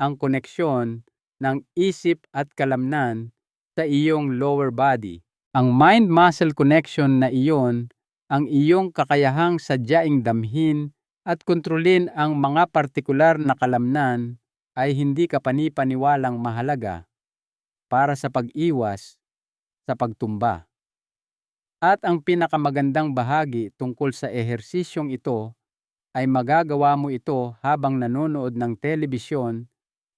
ang koneksyon ng isip at kalamnan sa iyong lower body. Ang mind-muscle connection na iyon ang iyong kakayahang sadyaing damhin at kontrolin ang mga partikular na kalamnan ay hindi kapani-paniwalang mahalaga para sa pag-iwas sa pagtumba. At ang pinakamagandang bahagi tungkol sa ehersisyong ito ay magagawa mo ito habang nanonood ng telebisyon,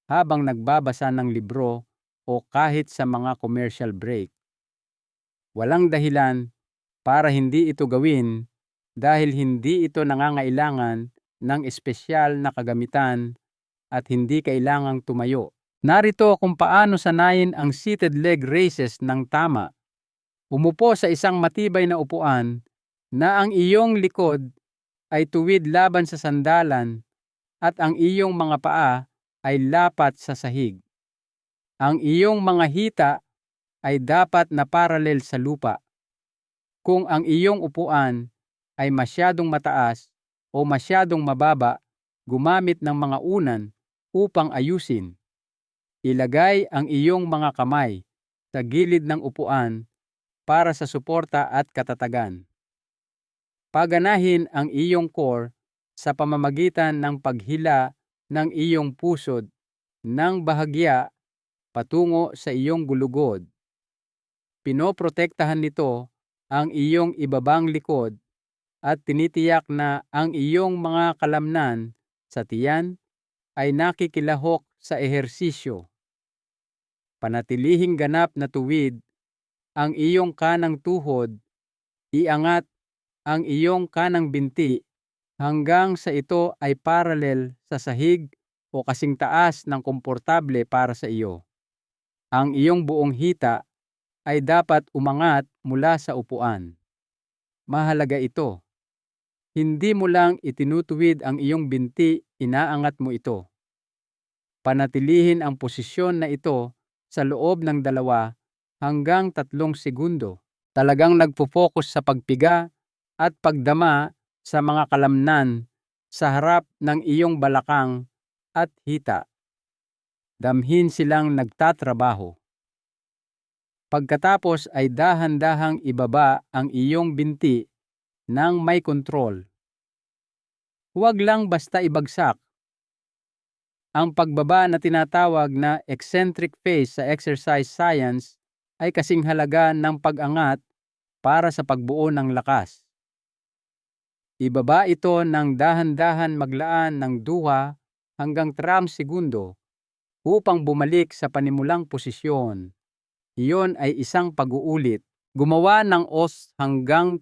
habang nagbabasa ng libro o kahit sa mga commercial break. Walang dahilan para hindi ito gawin dahil hindi ito nangangailangan ng espesyal na kagamitan at hindi kailangang tumayo. Narito kung paano sanayin ang seated leg raises ng tama. Umupo sa isang matibay na upuan na ang iyong likod ay tuwid laban sa sandalan at ang iyong mga paa ay lapat sa sahig. Ang iyong mga hita ay dapat na paralel sa lupa. Kung ang iyong upuan ay masyadong mataas o masyadong mababa, gumamit ng mga unan upang ayusin. Ilagay ang iyong mga kamay sa gilid ng upuan para sa suporta at katatagan. Paganahin ang iyong core sa pamamagitan ng paghila ng iyong pusod ng bahagya patungo sa iyong gulugod. Pinoprotektahan nito ang iyong ibabang likod at tinitiyak na ang iyong mga kalamnan sa tiyan ay nakikilahok sa ehersisyo. Panatilihing ganap na tuwid ang iyong kanang tuhod, iangat ang iyong kanang binti hanggang sa ito ay paralel sa sahig o kasing taas ng komportable para sa iyo. Ang iyong buong hita ay dapat umangat mula sa upuan. Mahalaga ito. Hindi mo lang itinutuwid ang iyong binti, inaangat mo ito. Panatilihin ang posisyon na ito sa loob ng 2 hanggang 3 segundo. Talagang nagpo-focus sa pagpiga at pagdama sa mga kalamnan sa harap ng iyong balakang at hita. Damhin silang nagtatrabaho. Pagkatapos ay dahan-dahang ibaba ang iyong binti nang may kontrol. Huwag lang basta ibagsak. Ang pagbaba na tinatawag na eccentric phase sa exercise science ay kasing halaga ng pag-angat para sa pagbuo ng lakas. Ibaba ito ng dahan-dahan, maglaan ng 2 hanggang 3 segundo upang bumalik sa panimulang posisyon. Iyon ay isang pag-uulit. Gumawa ng os hanggang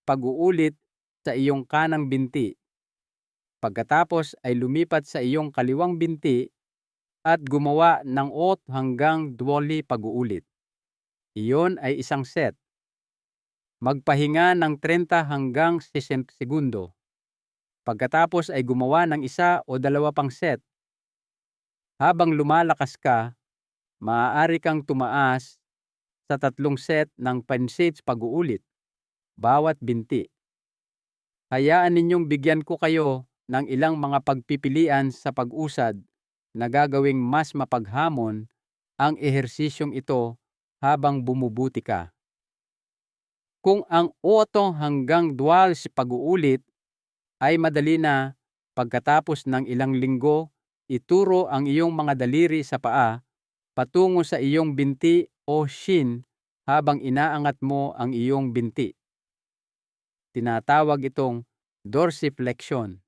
pag-uulit sa iyong kanang binti. Pagkatapos ay lumipat sa iyong kaliwang binti at gumawa ng 8 hanggang 12 pag-uulit. Iyon ay isang set. Magpahinga ng 30 hanggang 60 segundo. Pagkatapos ay gumawa ng 1 o 2 pang set. Habang lumalakas ka, maaari kang tumaas sa 3 set ng pansage pag-uulit, bawat binti. Hayaan ninyong bigyan ko kayo ng ilang mga pagpipilian sa pag-usad na gagawing mas mapaghamon ang ehersisyong ito habang bumubuti ka. Kung ang 8 hanggang 12 pag-uulit ay madali na, pagkatapos ng ilang linggo, ituro ang iyong mga daliri sa paa patungo sa iyong binti o shin habang inaangat mo ang iyong binti. Tinatawag itong dorsiflexion,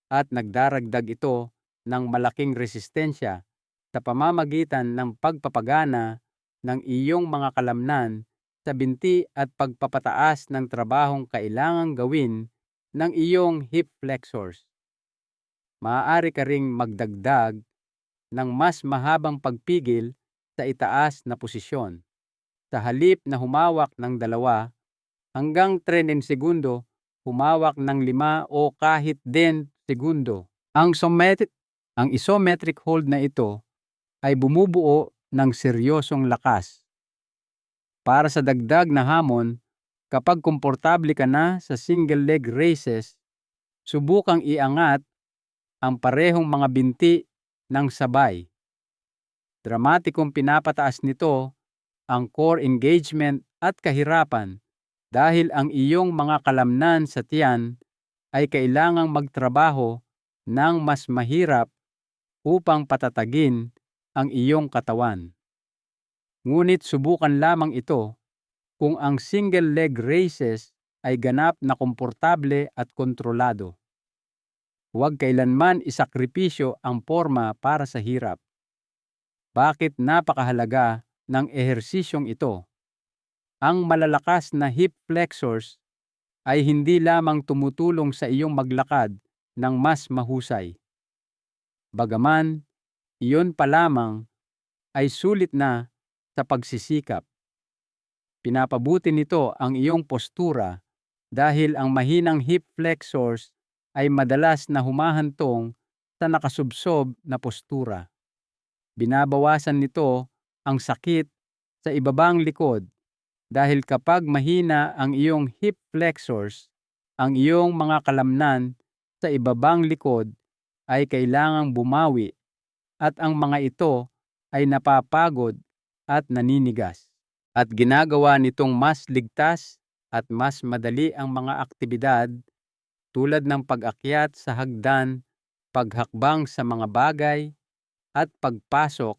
at nagdaragdag ito ng malaking resistensya sa pamamagitan ng pagpapagana ng iyong mga kalamnan sa binti at pagpapataas ng trabahong kailangang gawin ng iyong hip flexors. Maaari ka ring magdagdag ng mas mahabang pagpigil sa itaas na posisyon. Sa halip na humawak ng 2 hanggang 3 segundo, humawak ng 5 o kahit 10 segundo. Ang isometric hold na ito ay bumubuo ng seryosong lakas. Para sa dagdag na hamon, kapag komportable ka na sa single leg raises, subukang iangat ang parehong mga binti ng sabay. Dramatikong pinapataas nito ang core engagement at kahirapan dahil ang iyong mga kalamnan sa tiyan ay kailangang magtrabaho ng mas mahirap upang patatagin ang iyong katawan. Ngunit subukan lamang ito kung ang single leg raises ay ganap na komportable at kontrolado. Huwag kailanman isakripisyo ang porma para sa hirap. Bakit napakahalaga ng ehersisyong ito? Ang malalakas na hip flexors ay hindi lamang tumutulong sa iyong maglakad ng mas mahusay. Bagaman, iyon pa lamang ay sulit na sa pagsisikap. Pinapabuti nito ang iyong postura dahil ang mahinang hip flexors ay madalas na humahantong sa nakasubsob na postura. Binabawasan nito ang sakit sa ibabang likod dahil kapag mahina ang iyong hip flexors, ang iyong mga kalamnan sa ibabang likod ay kailangang bumawi at ang mga ito ay napapagod at naninigas. At ginagawa nitong mas ligtas at mas madali ang mga aktibidad tulad ng pag-akyat sa hagdan, paghakbang sa mga bagay, at pagpasok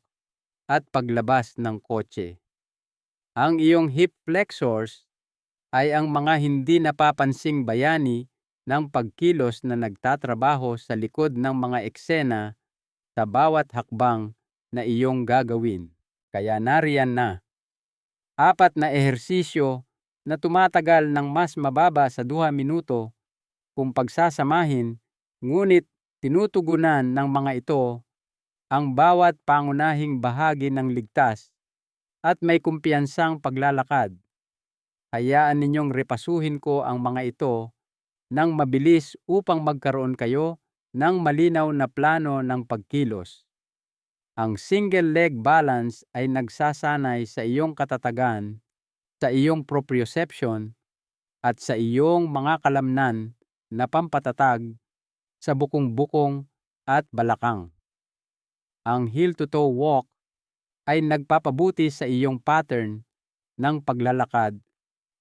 at paglabas ng kotse. Ang iyong hip flexors ay ang mga hindi napapansing bayani ng pagkilos na nagtatrabaho sa likod ng mga eksena sa bawat hakbang na iyong gagawin. Kaya nariyan na 4 na ehersisyo na tumatagal ng mas mababa sa 2 minuto kung pagsasamahin, ngunit tinutugunan ng mga ito ang bawat pangunahing bahagi ng ligtas at may kumpiyansang paglalakad. Hayaan ninyong repasuhin ko ang mga ito ng mabilis upang magkaroon kayo ng malinaw na plano ng pagkilos. Ang single leg balance ay nagsasanay sa iyong katatagan, sa iyong proprioception, at sa iyong mga kalamnan na pampatatag sa bukong-bukong at balakang. Ang heel-to-toe walk ay nagpapabuti sa iyong pattern ng paglalakad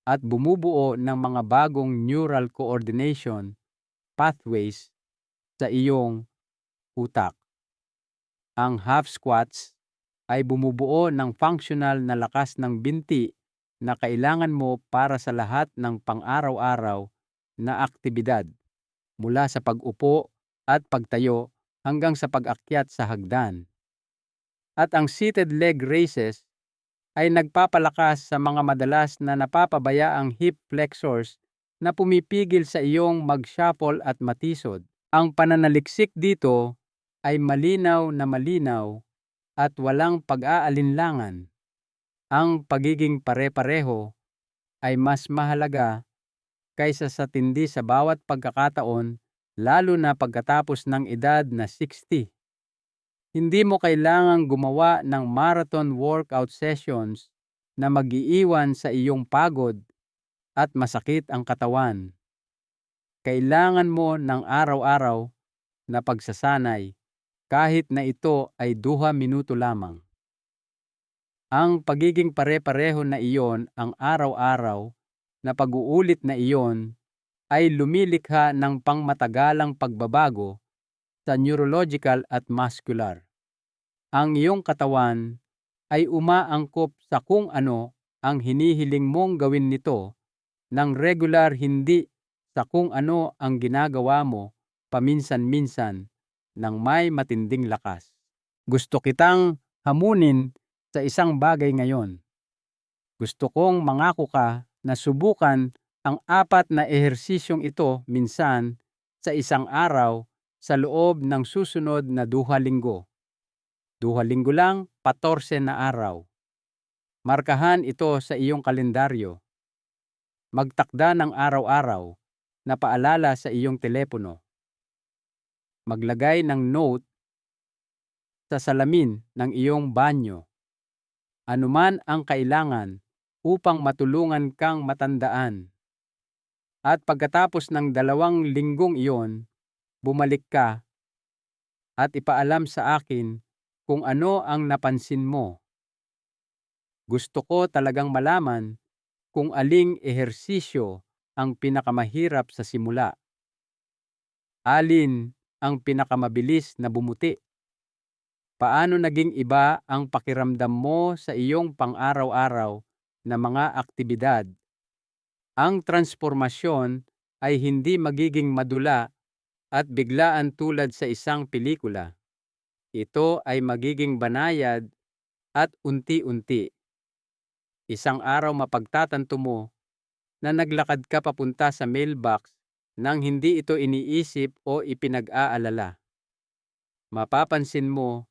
at bumubuo ng mga bagong neural coordination pathways sa iyong utak. Ang half squats ay bumubuo ng functional na lakas ng binti na kailangan mo para sa lahat ng pang-araw-araw na aktibidad, mula sa pag-upo at pagtayo hanggang sa pag-akyat sa hagdan. At ang seated leg raises ay nagpapalakas sa mga madalas na napapabayaang hip flexors na pumipigil sa iyong mag-shuffle at matisod. Ang pananaliksik dito ay malinaw na malinaw at walang pag-aalinlangan. Ang pagiging pare-pareho ay mas mahalaga kaysa sa tindi sa bawat pagkakataon, lalo na pagkatapos ng edad na 60. Hindi mo kailangang gumawa ng marathon workout sessions na mag-iiwan sa iyong pagod at masakit ang katawan. Kailangan mo ng araw-araw na pagsasanay kahit na ito ay 2 minuto lamang. Ang pagiging pare-pareho na iyon, ang araw-araw na pag-uulit na iyon, ay lumilikha ng pangmatagalang pagbabago sa neurological at muscular. Ang iyong katawan ay umaangkop sa kung ano ang hinihiling mong gawin nito ng regular, hindi sa kung ano ang ginagawa mo paminsan-minsan ng may matinding lakas. Gusto kitang hamunin sa isang bagay ngayon. Gusto kong mangako ka na subukan ang 4 na ehersisyong ito minsan sa isang araw sa loob ng susunod na 2 linggo. 2 linggo lang, 14 na araw. Markahan ito sa iyong kalendaryo. Magtakda ng araw-araw na paalala sa iyong telepono. Maglagay ng note sa salamin ng iyong banyo. Anuman ang kailangan upang matulungan kang matandaan. At pagkatapos ng 2 linggong iyon, bumalik ka at ipaalam sa akin kung ano ang napansin mo. Gusto ko talagang malaman kung aling ehersisyo ang pinakamahirap sa simula. Alin ang pinakamabilis na bumuti? Paano naging iba ang pakiramdam mo sa iyong pang-araw-araw na mga aktibidad? Ang transformasyon ay hindi magiging madula at biglaan tulad sa isang pelikula. Ito ay magiging banayad at unti-unti. Isang araw mapagtatanto mo na naglakad ka papunta sa mailbox nang hindi ito iniisip o ipinag-aalala. Mapapansin mo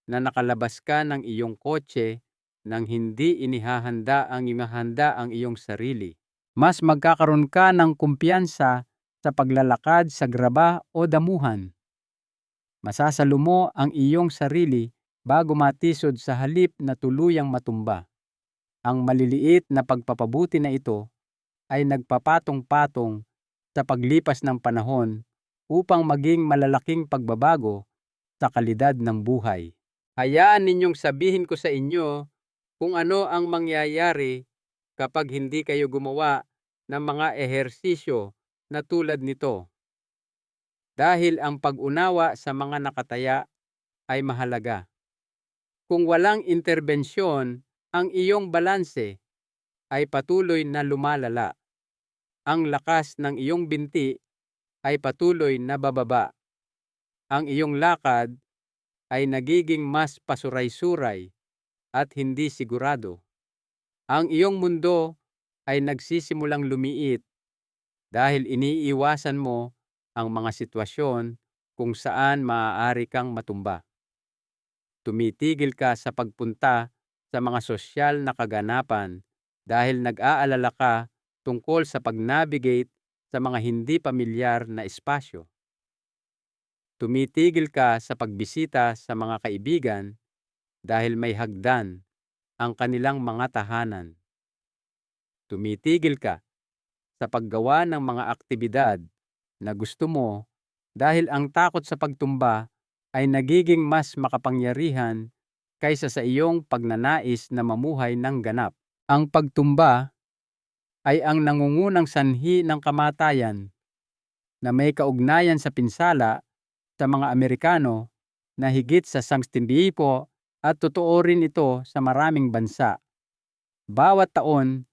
na nakalabas ka ng iyong kotse nang hindi inihahanda ang iyong sarili. Mas magkakaroon ka ng kumpiyansa sa paglalakad sa graba o damuhan. Masasalo mo ang iyong sarili bago matisod sa halip na tuluyang matumba. Ang maliliit na pagpapabuti na ito ay nagpapatong-patong sa paglipas ng panahon upang maging malalaking pagbabago sa kalidad ng buhay. Hayaan ninyong sabihin ko sa inyo kung ano ang mangyayari kapag hindi kayo gumawa ng mga ehersisyo na tulad nito. Dahil ang pag-unawa sa mga nakataya ay mahalaga. Kung walang interbensyon, ang iyong balanse ay patuloy na lumalala. Ang lakas ng iyong binti ay patuloy na bababa. Ang iyong lakad ay nagiging mas pasuray-suray at hindi sigurado. Ang iyong mundo ay nagsisimulang lumiit dahil iniiwasan mo ang mga sitwasyon kung saan maaari kang matumba. Tumitigil ka sa pagpunta sa mga sosyal na kaganapan dahil nag-aalala ka tungkol sa pag-navigate sa mga hindi pamilyar na espasyo. Tumitigil ka sa pagbisita sa mga kaibigan dahil may hagdan ang kanilang mga tahanan. Tumitigil ka sa paggawa ng mga aktibidad na gusto mo dahil ang takot sa pagtumba ay nagiging mas makapangyarihan kaysa sa iyong pagnanais na mamuhay ng ganap. Ang pagtumba ay ang nangungunang sanhi ng kamatayan na may kaugnayan sa pinsala sa mga Amerikano na higit sa 10,000 at totoo rin ito sa maraming bansa. Bawat taon,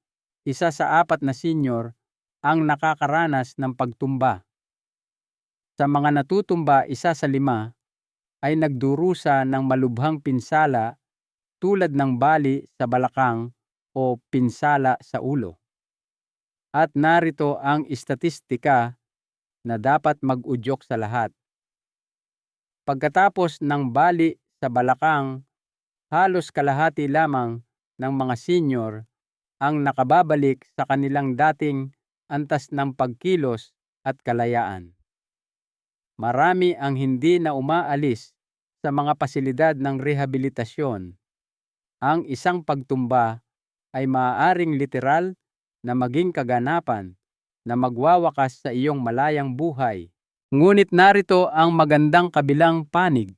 1 sa 4 na senior ang nakakaranas ng pagtumba. Sa mga natutumba, 1 sa 5 ay nagdurusa ng malubhang pinsala tulad ng bali sa balakang o pinsala sa ulo. At narito ang istatistika na dapat mag-udyok sa lahat. Pagkatapos ng bali sa balakang, halos kalahati lamang ng mga senior ang nakababalik sa kanilang dating antas ng pagkilos at kalayaan. Marami ang hindi na umaalis sa mga pasilidad ng rehabilitasyon. Ang isang pagtumba ay maaaring literal na maging kaganapan na magwawakas sa iyong malayang buhay. Ngunit narito ang magandang kabilang panig.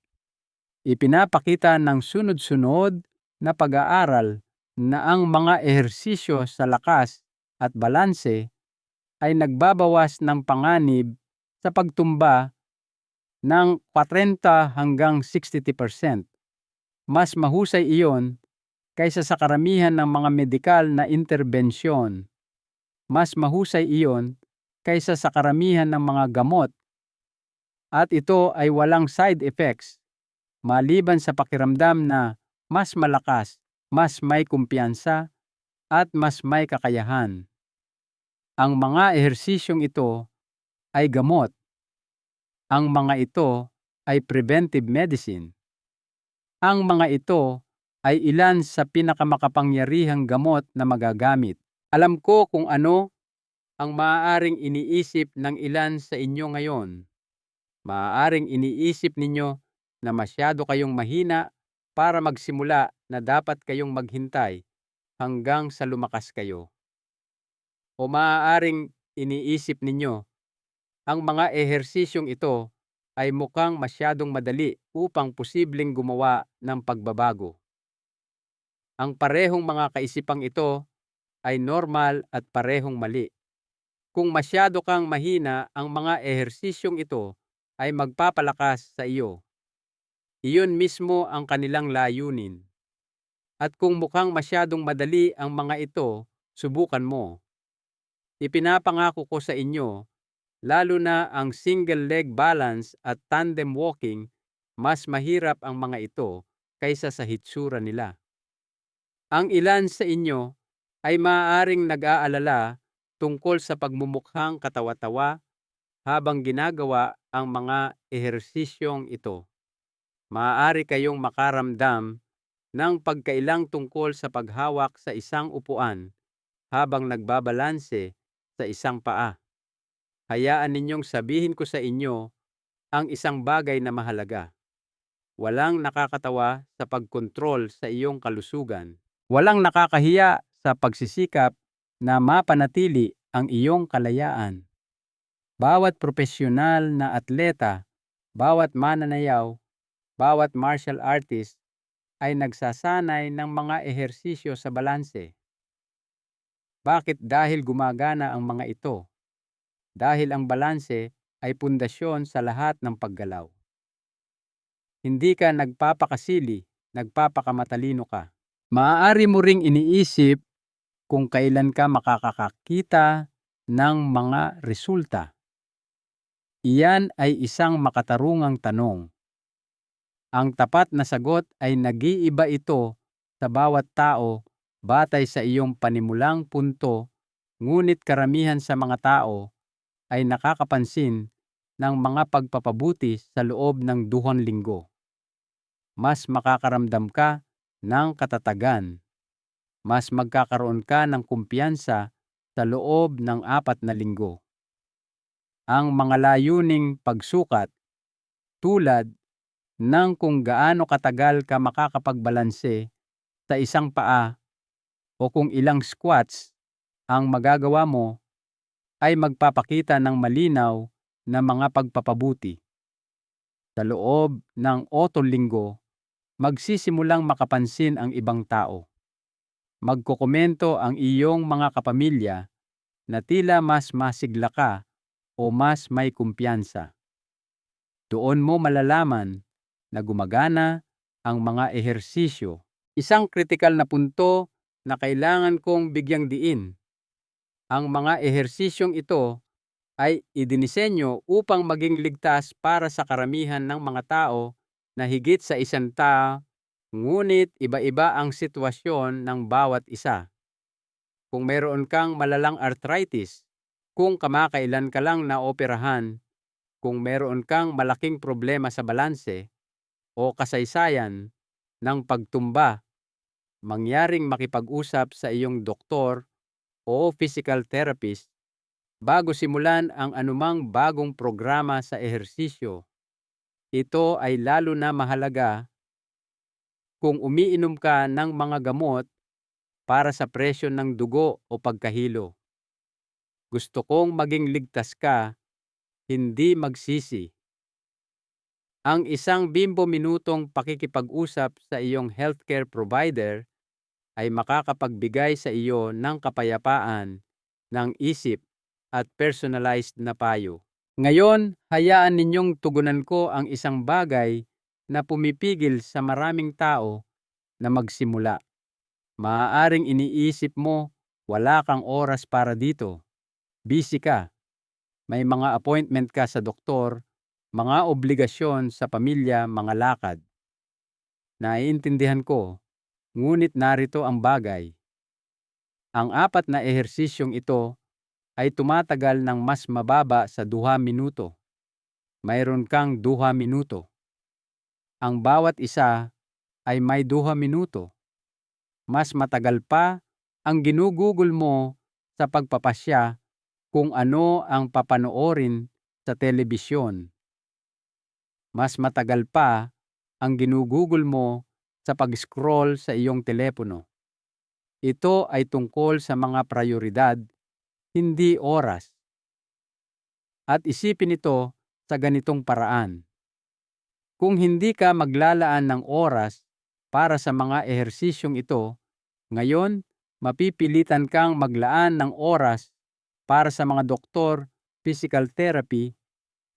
Ipinapakita ng sunod-sunod na pag-aaral na ang mga ehersisyo sa lakas at balanse ay nagbabawas ng panganib sa pagtumba ng 40 hanggang 60%. Mas mahusay iyon kaysa sa karamihan ng mga medikal na interbensyon. Mas mahusay iyon kaysa sa karamihan ng mga gamot at ito ay walang side effects maliban sa pakiramdam na mas malakas, mas may kumpiyansa at mas may kakayahan. Ang mga ehersisyong ito ay gamot. Ang mga ito ay preventive medicine. Ang mga ito ay ilan sa pinakamakapangyarihang gamot na magagamit. Alam ko kung ano ang maaaring iniisip ng ilan sa inyo ngayon. Maaaring iniisip ninyo na masyado kayong mahina para magsimula na dapat kayong maghintay hanggang sa lumakas kayo. O maaaring iniisip ninyo ang mga ehersisyong ito ay mukhang masyadong madali upang posibleng gumawa ng pagbabago. Ang parehong mga kaisipang ito ay normal at parehong mali. Kung masyado kang mahina, ang mga ehersisyong ito ay magpapalakas sa iyo. Iyon mismo ang kanilang layunin. At kung mukhang masyadong madali ang mga ito, subukan mo. Ipinapangako ko sa inyo, lalo na ang single leg balance at tandem walking, mas mahirap ang mga ito kaysa sa hitsura nila. Ang ilan sa inyo ay maaaring nag-aalala tungkol sa pagmumukhang katawa-tawa habang ginagawa ang mga ehersisyong ito. Maaari kayong makaramdam ng pagkailang tungkol sa paghawak sa isang upuan habang nagbabalanse sa isang paa. Hayaan ninyong sabihin ko sa inyo ang isang bagay na mahalaga. Walang nakakatawa sa pagkontrol sa iyong kalusugan. Walang nakakahiya sa pagsisikap na mapanatili ang iyong kalayaan. Bawat profesional na atleta, bawat mananayaw, bawat martial artist ay nagsasanay ng mga ehersisyo sa balanse. Bakit? Dahil gumagana ang mga ito. Dahil ang balanse ay pundasyon sa lahat ng paggalaw. Hindi ka nagpapakasili, nagpapakamatalino ka. Maaari mo ring iniisip kung kailan ka makakakita ng mga resulta. Iyan ay isang makatarungang tanong. Ang tapat na sagot ay nag-iiba ito sa bawat tao batay sa iyong panimulang punto, ngunit karamihan sa mga tao ay nakakapansin ng mga pagpapabuti sa loob ng 2 linggo. Mas makakaramdam ka ng katatagan. Mas magkakaroon ka ng kumpiyansa sa loob ng 4 na linggo. Ang mga layuning pagsukat, tulad ng kung gaano katagal ka makakapagbalanse sa isang paa o kung ilang squats ang magagawa mo, ay magpapakita ng malinaw na mga pagpapabuti. Sa loob ng 8 linggo, magsisimulang makapansin ang ibang tao. Magkokomento ang iyong mga kapamilya na tila mas masigla ka o mas may kumpiyansa. Doon mo malalaman na gumagana ang mga ehersisyo. Isang kritikal na punto na kailangan kong bigyang diin. Ang mga ehersisyong ito ay idinisenyo upang maging ligtas para sa karamihan ng mga tao na higit sa isang tao, ngunit iba-iba ang sitwasyon ng bawat isa. Kung meron kang malalang arthritis, kung kamakailan ka lang naoperahan, kung meron kang malaking problema sa balanse o kasaysayan ng pagtumba, mangyaring makipag-usap sa iyong doktor o physical therapist bago simulan ang anumang bagong programa sa ehersisyo. Ito ay lalo na mahalaga kung umiinom ka ng mga gamot para sa presyon ng dugo o pagkahilo. Gusto kong maging ligtas ka, hindi magsisi. Ang isang 20 minutong pakikipag-usap sa iyong healthcare provider ay makakapagbigay sa iyo ng kapayapaan ng isip at personalized na payo. Ngayon, hayaan ninyong tugunan ko ang isang bagay na pumipigil sa maraming tao na magsimula. Maaaring iniisip mo, wala kang oras para dito. Busy ka. May mga appointment ka sa doktor, mga obligasyon sa pamilya, mga lakad. Naiintindihan ko, ngunit narito ang bagay. Ang 4 na ehersisyong ito ay tumatagal ng mas mababa sa 2 minuto. Mayroon kang 2 minuto. Ang bawat isa ay may 2 minuto. Mas matagal pa ang ginugugol mo sa pagpapasya kung ano ang papanoorin sa telebisyon. Mas matagal pa ang ginugugol mo sa pag-scroll sa iyong telepono. Ito ay tungkol sa mga prayoridad, hindi oras. At isipin ito sa ganitong paraan. Kung hindi ka maglalaan ng oras para sa mga ehersisyong ito, ngayon mapipilitan kang maglaan ng oras para sa mga doktor, physical therapy,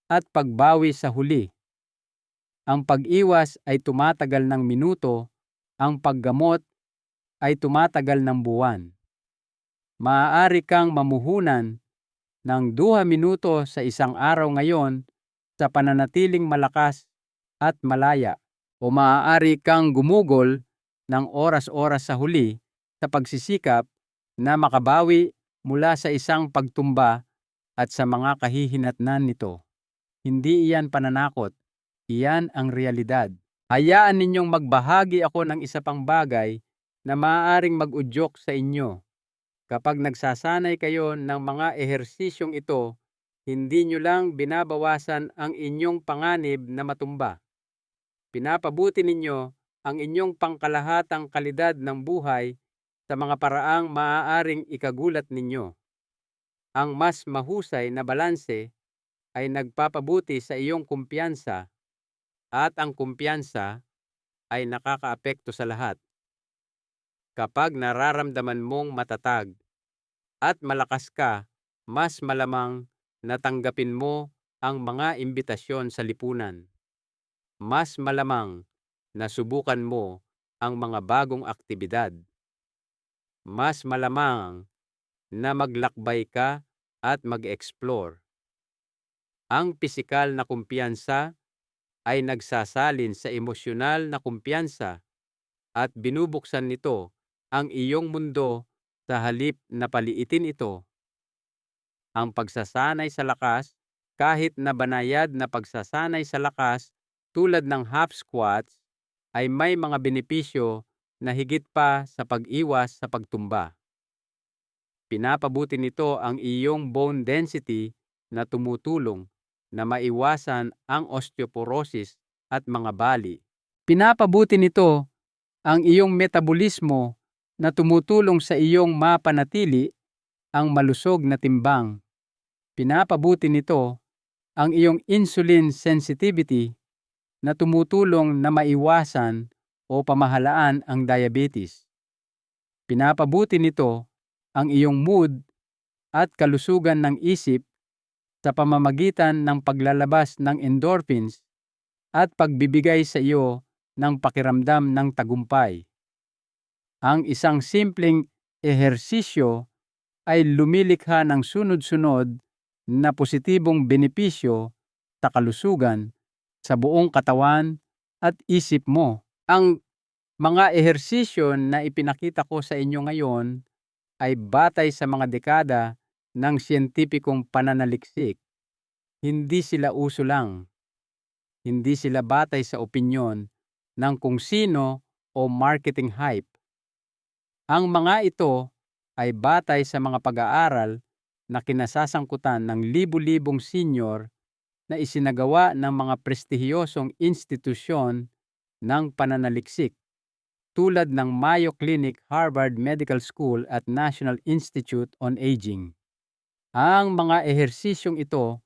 at pagbawi sa huli. Ang pag-iwas ay tumatagal ng minuto, ang paggamot ay tumatagal ng buwan. Maaari kang mamuhunan ng 2 minuto sa isang araw ngayon sa pananatiling malakas at malaya, o maaari kang gumugol ng oras-oras sa huli sa pagsisikap na makabawi mula sa isang pagtumba at sa mga kahihinatnan nito. Hindi iyan pananakot, iyan ang realidad. Hayaan ninyong magbahagi ako ng isa pang bagay na maaaring mag-udyok sa inyo. Kapag nagsasanay kayo ng mga ehersisyong ito, hindi nyo lang binabawasan ang inyong panganib na matumba. Pinapabuti ninyo ang inyong pangkalahatang kalidad ng buhay sa mga paraang maaaring ikagulat ninyo. Ang mas mahusay na balanse ay nagpapabuti sa iyong kumpiyansa, at ang kumpiyansa ay nakakaapekto sa lahat. Kapag nararamdaman mong matatag at malakas ka, mas malamang natanggapin mo ang mga imbitasyon sa lipunan. Mas malamang nasubukan mo ang mga bagong aktibidad. Mas malamang na maglakbay ka at mag-explore. Ang pisikal na kumpiyansa ay nagsasalin sa emosyonal na kumpiyansa at binubuksan nito ang iyong mundo sa halip na paliitin ito. Ang pagsasanay sa lakas, kahit na banayad na pagsasanay sa lakas tulad ng half squats, ay may mga benepisyo na higit pa sa pag-iwas sa pagtumba. Pinapabuti nito ang iyong bone density na tumutulong na maiwasan ang osteoporosis at mga bali. Pinapabuti nito ang iyong metabolismo na tumutulong sa iyong mapanatili ang malusog na timbang. Pinapabuti nito ang iyong insulin sensitivity na tumutulong na maiwasan o pamahalaan ang diabetes. Pinapabuti nito ang iyong mood at kalusugan ng isip sa pamamagitan ng paglalabas ng endorphins at pagbibigay sa iyo ng pakiramdam ng tagumpay. Ang isang simpleng ehersisyo ay lumilikha ng sunod-sunod na positibong benepisyo sa kalusugan, sa buong katawan at isip mo. Ang mga ehersisyo na ipinakita ko sa inyo ngayon ay batay sa mga dekada ng siyentipikong pananaliksik. Hindi sila uso lang. Hindi sila batay sa opinyon ng kung sino o marketing hype. Ang mga ito ay batay sa mga pag-aaral na kinasasangkutan ng libu-libong senior na isinagawa ng mga prestihiyosong institusyon ng pananaliksik tulad ng Mayo Clinic, Harvard Medical School at National Institute on Aging. Ang mga ehersisyong ito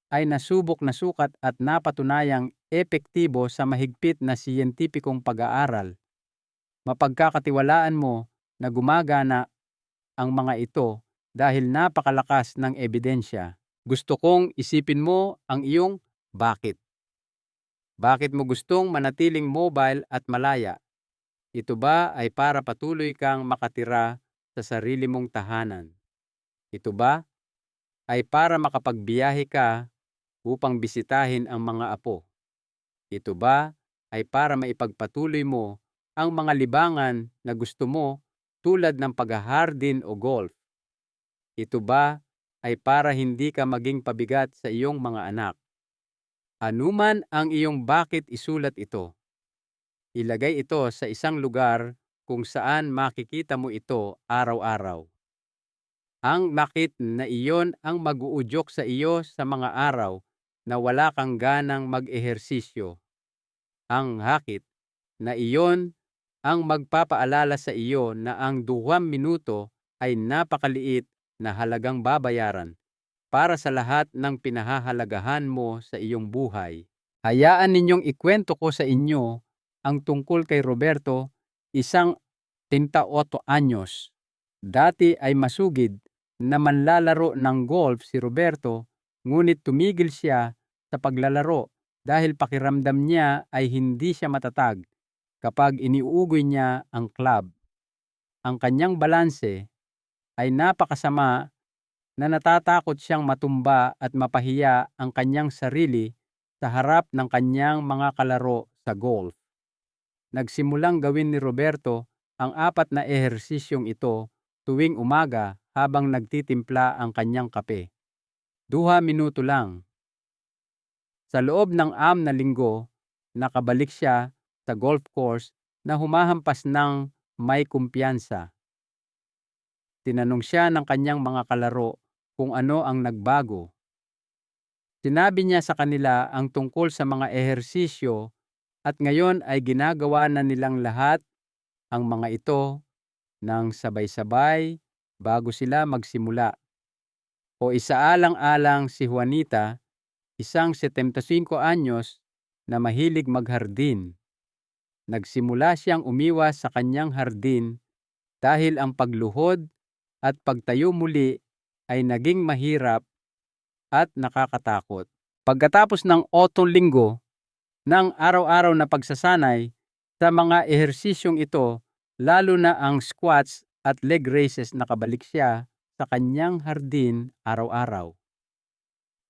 ay nasubok na sukat at napatunayang epektibo sa mahigpit na siyentipikong pag-aaral. Mapagkakatiwalaan mo na gumagana ang mga ito dahil napakalakas ng ebidensya. Gusto kong isipin mo ang iyong bakit. Bakit mo gustong manatiling mobile at malaya? Ito ba ay para patuloy kang makatira sa sarili mong tahanan? Ito ba ay para makapagbiyahe ka upang bisitahin ang mga apo? Ito ba ay para maipagpatuloy mo ang mga libangan na gusto mo tulad ng paghahardin o golf? Ito ba ay para hindi ka maging pabigat sa iyong mga anak? Anuman ang iyong bakit, isulat ito. Ilagay ito sa isang lugar kung saan makikita mo ito araw-araw. Ang bakit na iyon ang mag-uudyok sa iyo sa mga araw na wala kang ganang mag-ehersisyo. Ang hakit na iyon ang magpapaalala sa iyo na ang 2 minuto ay napakaliit na halagang babayaran para sa lahat ng pinahahalagahan mo sa iyong buhay. Hayaan ninyong ikwento ko sa inyo ang tungkol kay Roberto, isang 38 anyos. Dati ay masugid na manlalaro ng golf si Roberto, ngunit tumigil siya sa paglalaro dahil pakiramdam niya ay hindi siya matatag kapag iniuugoy niya ang club. Ang kanyang balanse ay napakasama na natatakot siyang matumba at mapahiya ang kanyang sarili sa harap ng kanyang mga kalaro sa golf. Nagsimulang gawin ni Roberto ang 4 na ehersisyong ito tuwing umaga habang nagtitimpla ang kanyang kape. 2 minuto lang. Sa loob ng 6 na linggo, nakabalik siya sa golf course na humahampas ng may kumpiyansa. Tinanong siya ng kanyang mga kalaro kung ano ang nagbago. Sinabi niya sa kanila ang tungkol sa mga ehersisyo at ngayon ay ginagawa na nilang lahat ang mga ito ng sabay-sabay bago sila magsimula. O isaalang-alang si Juanita, isang 75 anyos na mahilig maghardin. Nagsimula siyang umiwas sa kanyang hardin dahil ang pagluhod at pagtayo muli ay naging mahirap at nakakatakot. Pagkatapos ng 8 linggo ng araw-araw na pagsasanay sa mga ehersisyong ito, lalo na ang squats at leg raises, nakabalik siya sa kanyang hardin araw-araw.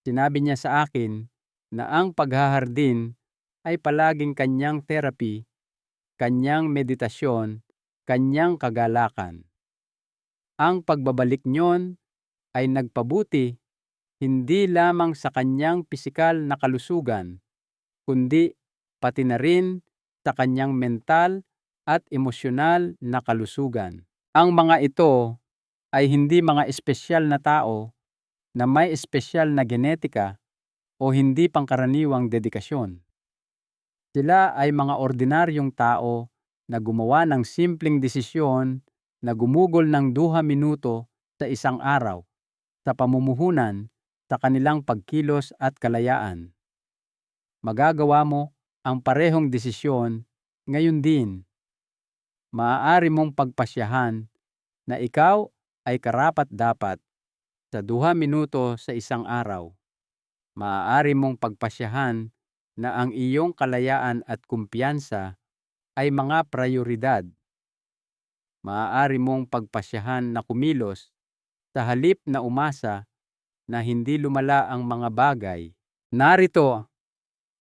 Sinabi niya sa akin na ang paghahardin ay palaging kanyang therapy, kanyang meditasyon, kanyang kagalakan. Ang pagbabalik niyon ay nagpabuti hindi lamang sa kanyang pisikal na kalusugan, kundi pati na rin sa kanyang mental at emosyonal na kalusugan. Ang mga ito ay hindi mga espesyal na tao na may espesyal na genetika o hindi pangkaraniwang dedikasyon. Sila ay mga ordinaryong tao na gumawa ng simpleng desisyon na gumugol ng 2 minuto sa isang araw sa pamumuhunan sa kanilang pagkilos at kalayaan. Magagawa mo ang parehong desisyon ngayon din. Maaari mong pagpasyahan na ikaw ay karapat-dapat sa 2 minuto sa isang araw. Maaari mong pagpasyahan na ang iyong kalayaan at kumpiyansa ay mga prayoridad. Maaari mong pagpasyahan na kumilos sa halip na umasa na hindi lumala ang mga bagay. Narito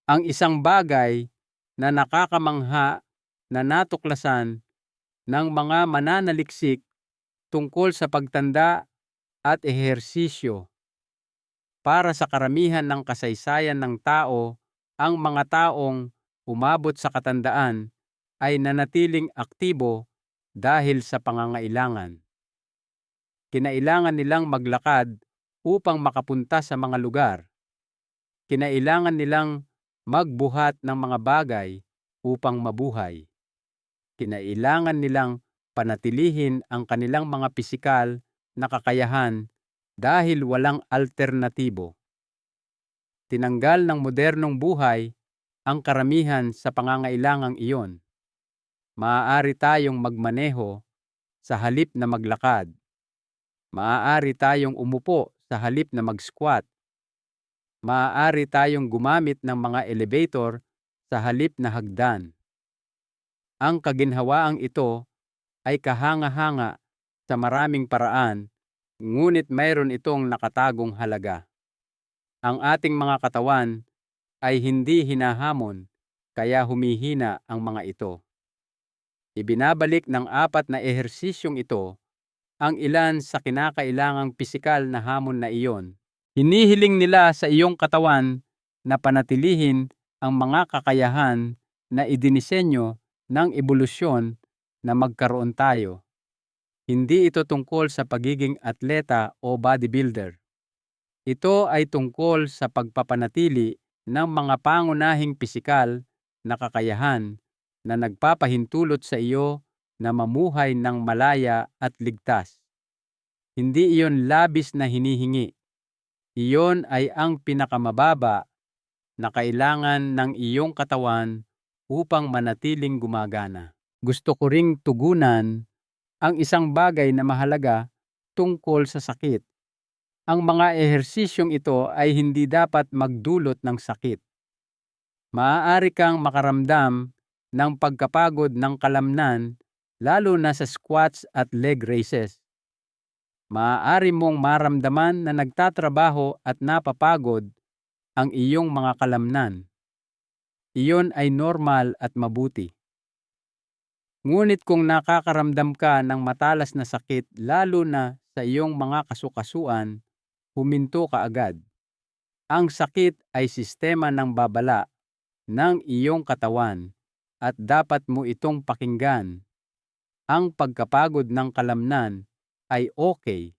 ang isang bagay na nakakamangha na natuklasan ng mga mananaliksik tungkol sa pagtanda at ehersisyo. Para sa karamihan ng kasaysayan ng tao, ang mga taong umabot sa katandaan ay nanatiling aktibo dahil sa pangangailangan. Kinailangan nilang maglakad upang makapunta sa mga lugar. Kinailangan nilang magbuhat ng mga bagay upang mabuhay. Kinailangan nilang panatilihin ang kanilang mga pisikal na kakayahan dahil walang alternatibo. Tinanggal ng modernong buhay ang karamihan sa pangangailangang iyon. Maaari tayong magmaneho sa halip na maglakad. Maaari tayong umupo sa halip na mag-squat. Maaari tayong gumamit ng mga elevator sa halip na hagdan. Ang kaginhawaang ito ay kahanga-hanga sa maraming paraan ngunit mayroon itong nakatagong halaga. Ang ating mga katawan ay hindi hinahamon, kaya humihina ang mga ito. Ibinabalik ng 4 na ehersisyong ito ang ilan sa kinakailangang pisikal na hamon na iyon. Hinihiling nila sa iyong katawan na panatilihin ang mga kakayahan na idinisenyo ng ebolusyon na magkaroon tayo. Hindi ito tungkol sa pagiging atleta o bodybuilder. Ito ay tungkol sa pagpapanatili ng mga pangunahing pisikal na kakayahan na nagpapahintulot sa iyo na mamuhay ng malaya at ligtas. Hindi iyon labis na hinihingi. Iyon ay ang pinakamababa na kailangan ng iyong katawan upang manatiling gumagana. Gusto ko ring tugunan ang isang bagay na mahalaga tungkol sa sakit. Ang mga ehersisyong ito ay hindi dapat magdulot ng sakit. Maaari kang makaramdam ng pagkapagod ng kalamnan lalo na sa squats at leg raises. Maaari mong maramdaman na nagtatrabaho at napapagod ang iyong mga kalamnan. Iyon ay normal at mabuti. Ngunit kung nakakaramdam ka ng matalas na sakit lalo na sa iyong mga kasukasuan, huminto ka agad. Ang sakit ay sistema ng babala ng iyong katawan at dapat mo itong pakinggan. Ang pagkapagod ng kalamnan ay okay.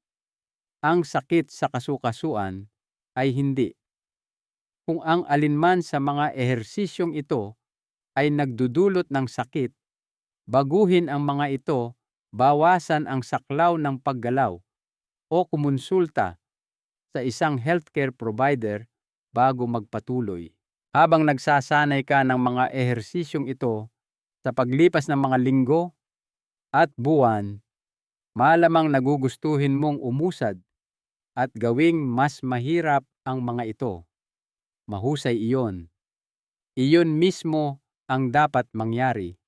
Ang sakit sa kasukasuan ay hindi. Kung ang alinman sa mga ehersisyong ito ay nagdudulot ng sakit, baguhin ang mga ito, bawasan ang saklaw ng paggalaw o kumonsulta sa isang healthcare provider bago magpatuloy. Habang nagsasanay ka ng mga ehersisyong ito sa paglipas ng mga linggo at buwan, malamang nagugustuhin mong umusad at gawing mas mahirap ang mga ito. Mahusay iyon. Iyon mismo ang dapat mangyari.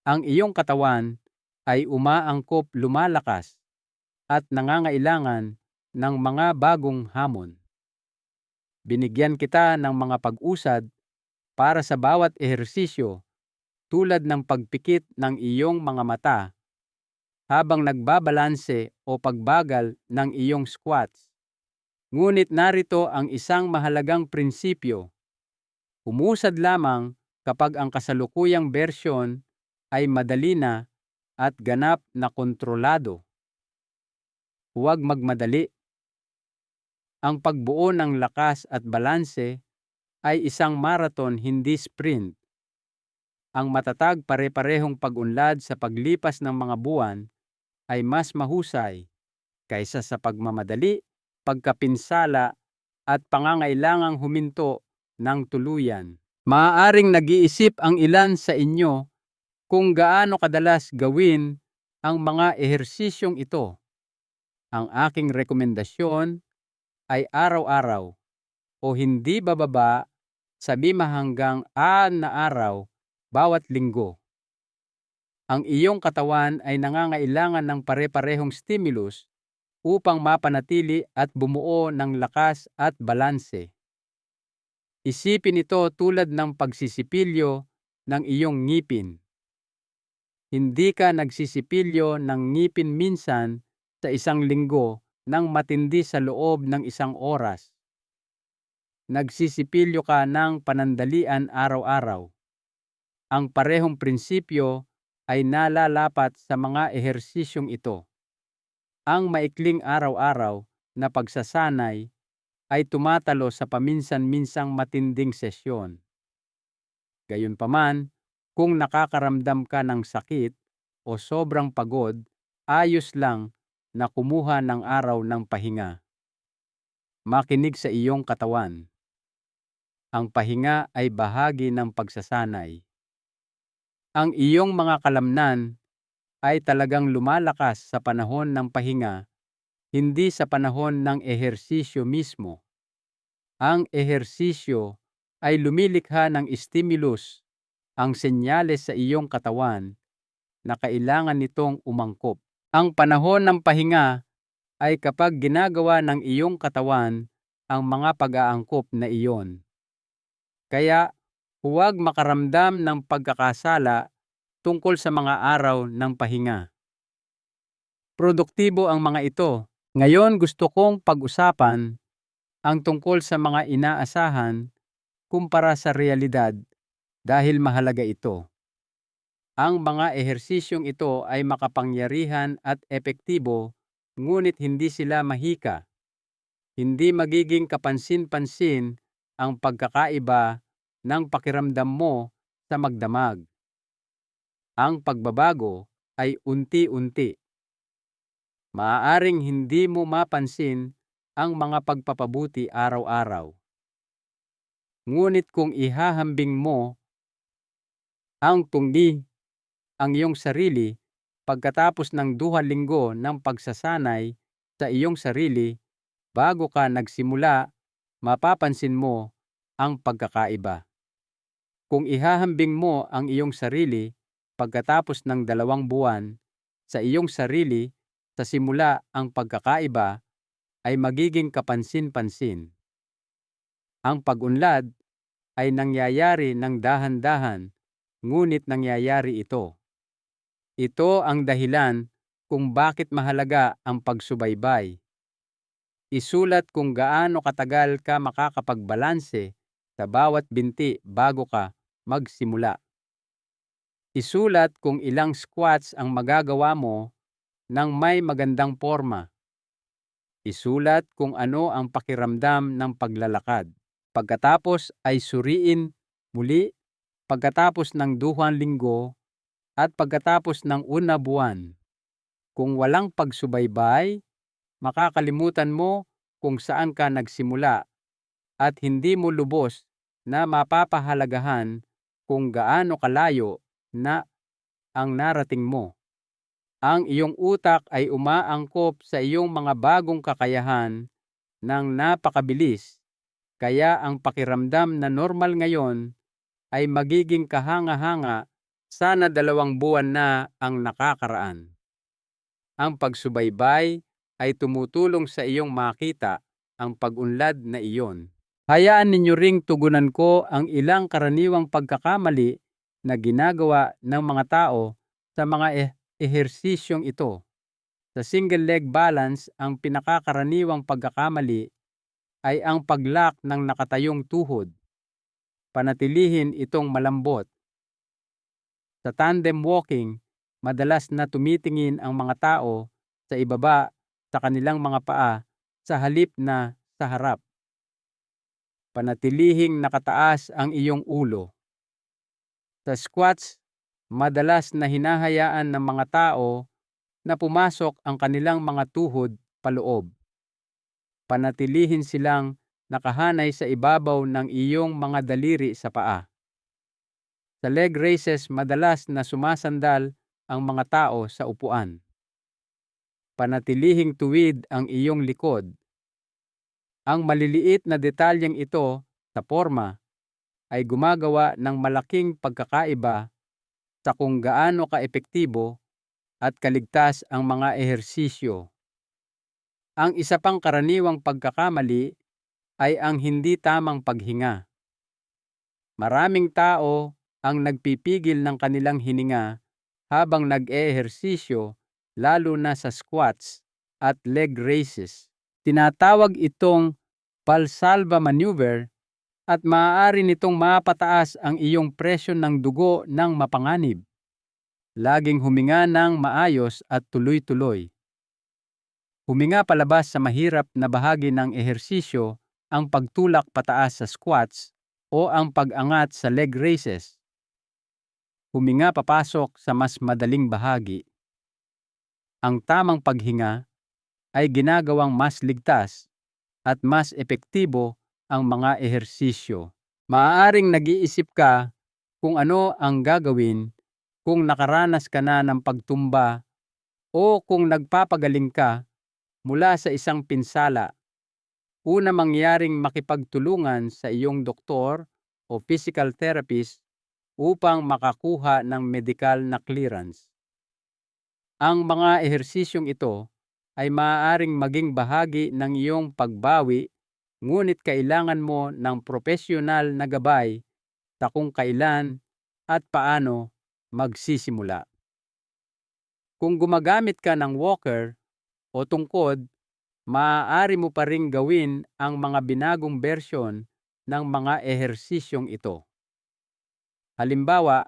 Ang iyong katawan ay umaangkop, lumalakas at nangangailangan ng mga bagong hamon. Binigyan kita ng mga pag-usad para sa bawat ehersisyo tulad ng pagpikit ng iyong mga mata habang nagbabalanse o pagbagal ng iyong squats. Ngunit narito ang isang mahalagang prinsipyo. Umusad lamang kapag ang kasalukuyang bersyon ay madali na at ganap na kontrolado. Huwag magmadali. Ang pagbuo ng lakas at balanse ay isang marathon, hindi sprint. Ang matatag pare-parehong pag-unlad sa paglipas ng mga buwan ay mas mahusay kaysa sa pagmamadali, pagkapinsala at pangangailangang huminto ng tuluyan. Maaaring nag-iisip ang ilan sa inyo kung gaano kadalas gawin ang mga ehersisyong ito. Ang aking rekomendasyon ay araw-araw o hindi bababa sa 5 hanggang 6 na araw bawat linggo. Ang iyong katawan ay nangangailangan ng pare-parehong stimulus upang mapanatili at bumuo ng lakas at balanse. Isipin ito tulad ng pagsisipilyo ng iyong ngipin. Hindi ka nagsisipilyo ng ngipin minsan sa isang linggo ng matindi sa loob ng 1 oras. Nagsisipilyo ka ng panandalian araw-araw. Ang parehong prinsipyo ay nalalapat sa mga ehersisyong ito. Ang maikling araw-araw na pagsasanay ay tumatalo sa paminsan-minsang matinding sesyon. Gayunpaman, kung nakakaramdam ka ng sakit o sobrang pagod, ayos lang na kumuha ng araw ng pahinga. Makinig sa iyong katawan. Ang pahinga ay bahagi ng pagsasanay. Ang iyong mga kalamnan ay talagang lumalakas sa panahon ng pahinga, hindi sa panahon ng ehersisyo mismo. Ang ehersisyo ay lumilikha ng stimulus, ang senyales sa iyong katawan na kailangan nitong umangkop. Ang panahon ng pahinga ay kapag ginagawa ng iyong katawan ang mga pag-aangkop na iyon. Kaya huwag makaramdam ng pagkakasala tungkol sa mga araw ng pahinga. Produktibo ang mga ito. Ngayon gusto kong pag-usapan ang tungkol sa mga inaasahan kumpara sa realidad dahil mahalaga ito. Ang mga ehersisyong ito ay makapangyarihan at epektibo, ngunit hindi sila mahika. Hindi magiging kapansin-pansin ang pagkakaiba ng pakiramdam mo sa magdamag. Ang pagbabago ay unti-unti. Maaaring hindi mo mapansin ang mga pagpapabuti araw-araw. Ngunit kung ihahambing mo ang tungli ang iyong sarili pagkatapos ng 2 linggo ng pagsasanay sa iyong sarili bago ka nagsimula, mapapansin mo ang pagkakaiba. Kung ihahambing mo ang iyong sarili pagkatapos ng 2 buwan sa iyong sarili sa simula, ang pagkakaiba ay magiging kapansin-pansin. Ang pag-unlad ay nangyayari ng dahan-dahan, ngunit nangyayari ito. Ito ang dahilan kung bakit mahalaga ang pagsubaybay. Isulat kung gaano katagal ka makakapagbalanse sa bawat binti bago ka magsimula. Isulat kung ilang squats ang magagawa mo nang may magandang forma. Isulat kung ano ang pakiramdam ng paglalakad. Pagkatapos ay suriin muli pagkatapos ng 2 linggo at pagkatapos ng 1 buwan. Kung walang pagsubaybay, makakalimutan mo kung saan ka nagsimula at hindi mo lubos na mapapahalagahan kung gaano kalayo na ang narating mo. Ang iyong utak ay umaangkop sa iyong mga bagong kakayahan ng napakabilis, kaya ang pakiramdam na normal ngayon ay magiging kahanga-hanga sana 2 buwan na ang nakakaraan. Ang pagsubaybay ay tumutulong sa iyong makita ang pag-unlad na iyon. Hayaan ninyo ring tugunan ko ang ilang karaniwang pagkakamali na ginagawa ng mga tao sa mga ehersisyong ito. Sa single leg balance, ang pinakakaraniwang pagkakamali ay ang pag-lock ng nakatayong tuhod. Panatilihin itong malambot. Sa tandem walking, madalas na tumitingin ang mga tao sa ibaba sa kanilang mga paa sa halip na sa harap. Panatilihing nakataas ang iyong ulo. Sa squats, madalas na hinahayaan ng mga tao na pumasok ang kanilang mga tuhod paloob. Panatilihin silang nakahanay sa ibabaw ng iyong mga daliri sa paa. Sa leg raises, madalas na sumasandal ang mga tao sa upuan. Panatilihing tuwid ang iyong likod. Ang maliliit na detalyeng ito sa forma ay gumagawa ng malaking pagkakaiba sa kung gaano ka-epektibo at kaligtas ang mga ehersisyo. Ang isa pang karaniwang pagkakamali ay ang hindi tamang paghinga. Maraming tao ang nagpipigil ng kanilang hininga habang nag-eehersisyo, lalo na sa squats at leg raises. Tinatawag itong Valsalva maneuver at maaari nitong mapataas ang iyong presyon ng dugo ng mapanganib. Laging huminga ng maayos at tuloy-tuloy. Huminga palabas sa mahirap na bahagi ng ehersisyo, ang pagtulak pataas sa squats o ang pag-angat sa leg raises. Huminga papasok sa mas madaling bahagi. Ang tamang paghinga ay ginagawang mas ligtas at mas epektibo ang mga ehersisyo. Maaaring nag-iisip ka kung ano ang gagawin kung nakaranas ka na ng pagtumba o kung nagpapagaling ka mula sa isang pinsala. Una, mangyaring makipagtulungan sa iyong doktor o physical therapist upang makakuha ng medical na clearance. Ang mga ehersisyong ito ay maaaring maging bahagi ng iyong pagbawi, ngunit kailangan mo ng propesyonal na gabay sa kung kailan at paano magsisimula. Kung gumagamit ka ng walker o tungkod, maaari mo pa ring gawin ang mga binagong bersyon ng mga ehersisyong ito. Halimbawa,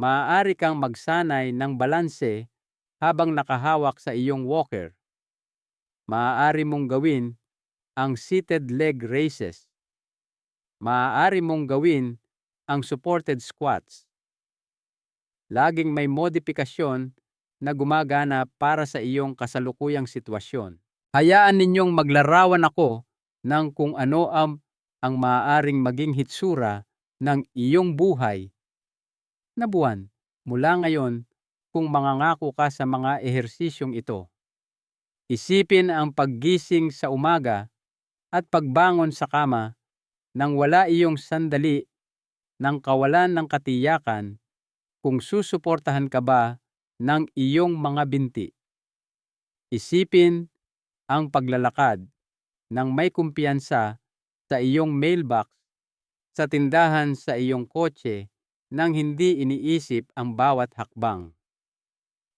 maaari kang magsanay ng balanse habang nakahawak sa iyong walker. Maaari mong gawin ang seated leg raises. Maaari mong gawin ang supported squats. Laging may modifikasyon na gumagana para sa iyong kasalukuyang sitwasyon. Hayaan ninyong maglarawan ako ng kung ano ang maaaring maging hitsura ng iyong buhay na buwan mula ngayon kung mangangako ka sa mga ehersisyong ito. Isipin ang paggising sa umaga at pagbangon sa kama nang wala iyong sandali ng kawalan ng katiyakan kung susuportahan ka ba ng iyong mga binti. Isipin ang paglalakad ng may kumpiyansa sa iyong mailbox, sa tindahan sa iyong kotse nang hindi iniisip ang bawat hakbang.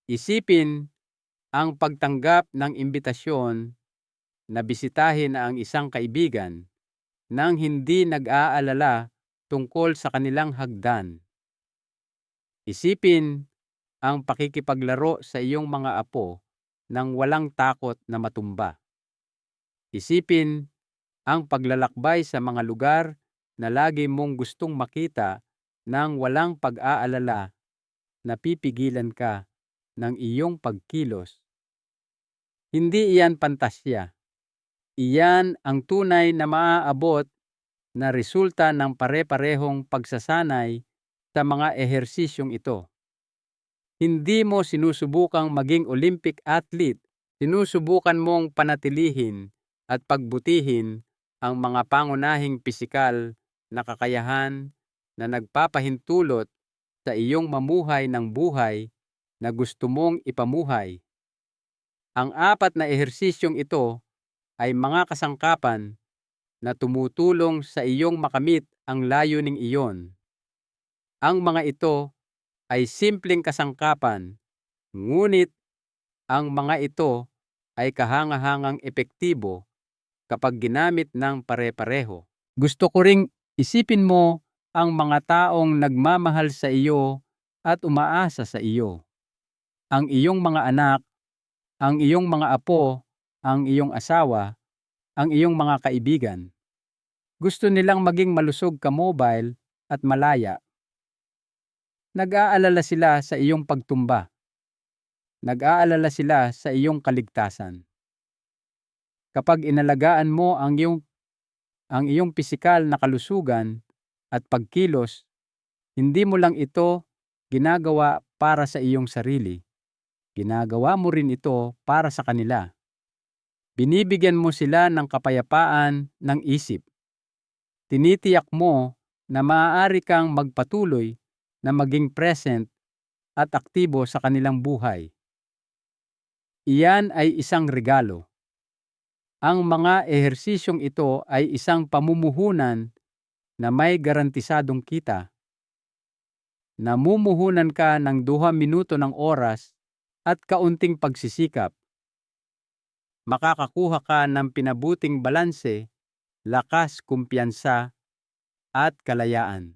Isipin ang pagtanggap ng imbitasyon na bisitahin ang isang kaibigan nang hindi nag-aalala tungkol sa kanilang hagdan. Isipin ang pakikipaglaro sa iyong mga apo nang walang takot na matumba. Isipin ang paglalakbay sa mga lugar na lagi mong gustong makita nang walang pag-aalala na pipigilan ka ng iyong pagkilos. Hindi iyan pantasya. Iyan ang tunay na maaabot na resulta ng pare-parehong pagsasanay sa mga ehersisyong ito. Hindi mo sinusubukang maging Olympic athlete, sinusubukan mong panatilihin at pagbutihin ang mga pangunahing pisikal na kakayahan na nagpapahintulot sa iyong mamuhay ng buhay na gusto mong ipamuhay. Ang 4 na ehersisyong ito ay mga kasangkapan na tumutulong sa iyong makamit ang layuning iyon. Ang mga ito ay simpleng kasangkapan, ngunit ang mga ito ay kahangahangang epektibo kapag ginamit ng pare-pareho. Gusto ko ring isipin mo ang mga taong nagmamahal sa iyo at umaasa sa iyo. Ang iyong mga anak, ang iyong mga apo, ang iyong asawa, ang iyong mga kaibigan. Gusto nilang maging malusog ka mobile at malaya. Nag-aalala sila sa iyong pagtumba. Nag-aalala sila sa iyong kaligtasan. Kapag inalagaan mo ang iyong pisikal na kalusugan at pagkilos, hindi mo lang ito ginagawa para sa iyong sarili. Ginagawa mo rin ito para sa kanila. Binibigyan mo sila ng kapayapaan ng isip. Tinitiyak mo na maaari kang magpatuloy na maging present at aktibo sa kanilang buhay. Iyan ay isang regalo. Ang mga ehersisyong ito ay isang pamumuhunan na may garantisadong kita. Namumuhunan ka ng 2 minuto ng oras at kaunting pagsisikap. Makakakuha ka ng pinabuting balanse, lakas, kumpiyansa, at kalayaan.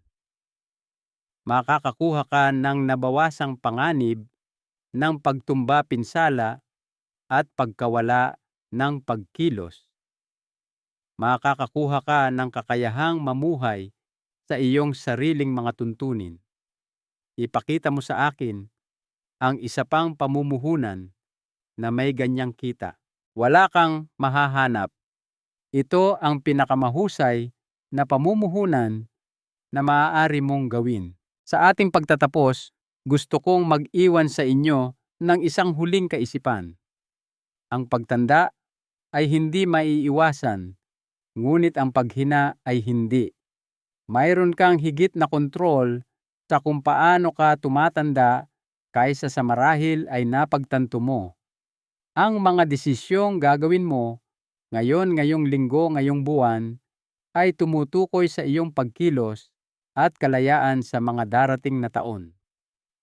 Makakakuha ka ng nabawasang panganib ng pagtumba pinsala at pagkawala ng pagkilos. Makakakuha ka ng kakayahang mamuhay sa iyong sariling mga tuntunin. Ipakita mo sa akin ang isa pang pamumuhunan na may ganyang kita. Wala kang mahahanap. Ito ang pinakamahusay na pamumuhunan na maaari mong gawin. Sa ating pagtatapos, gusto kong mag-iwan sa inyo ng isang huling kaisipan. Ang pagtanda ay hindi maiiwasan, ngunit ang paghina ay hindi. Mayroon kang higit na kontrol sa kung paano ka tumatanda kaysa sa marahil ay napagtanto mo. Ang mga desisyong gagawin mo ngayon, ngayong linggo, ngayong buwan, ay tumutukoy sa iyong pagkilos at kalayaan sa mga darating na taon.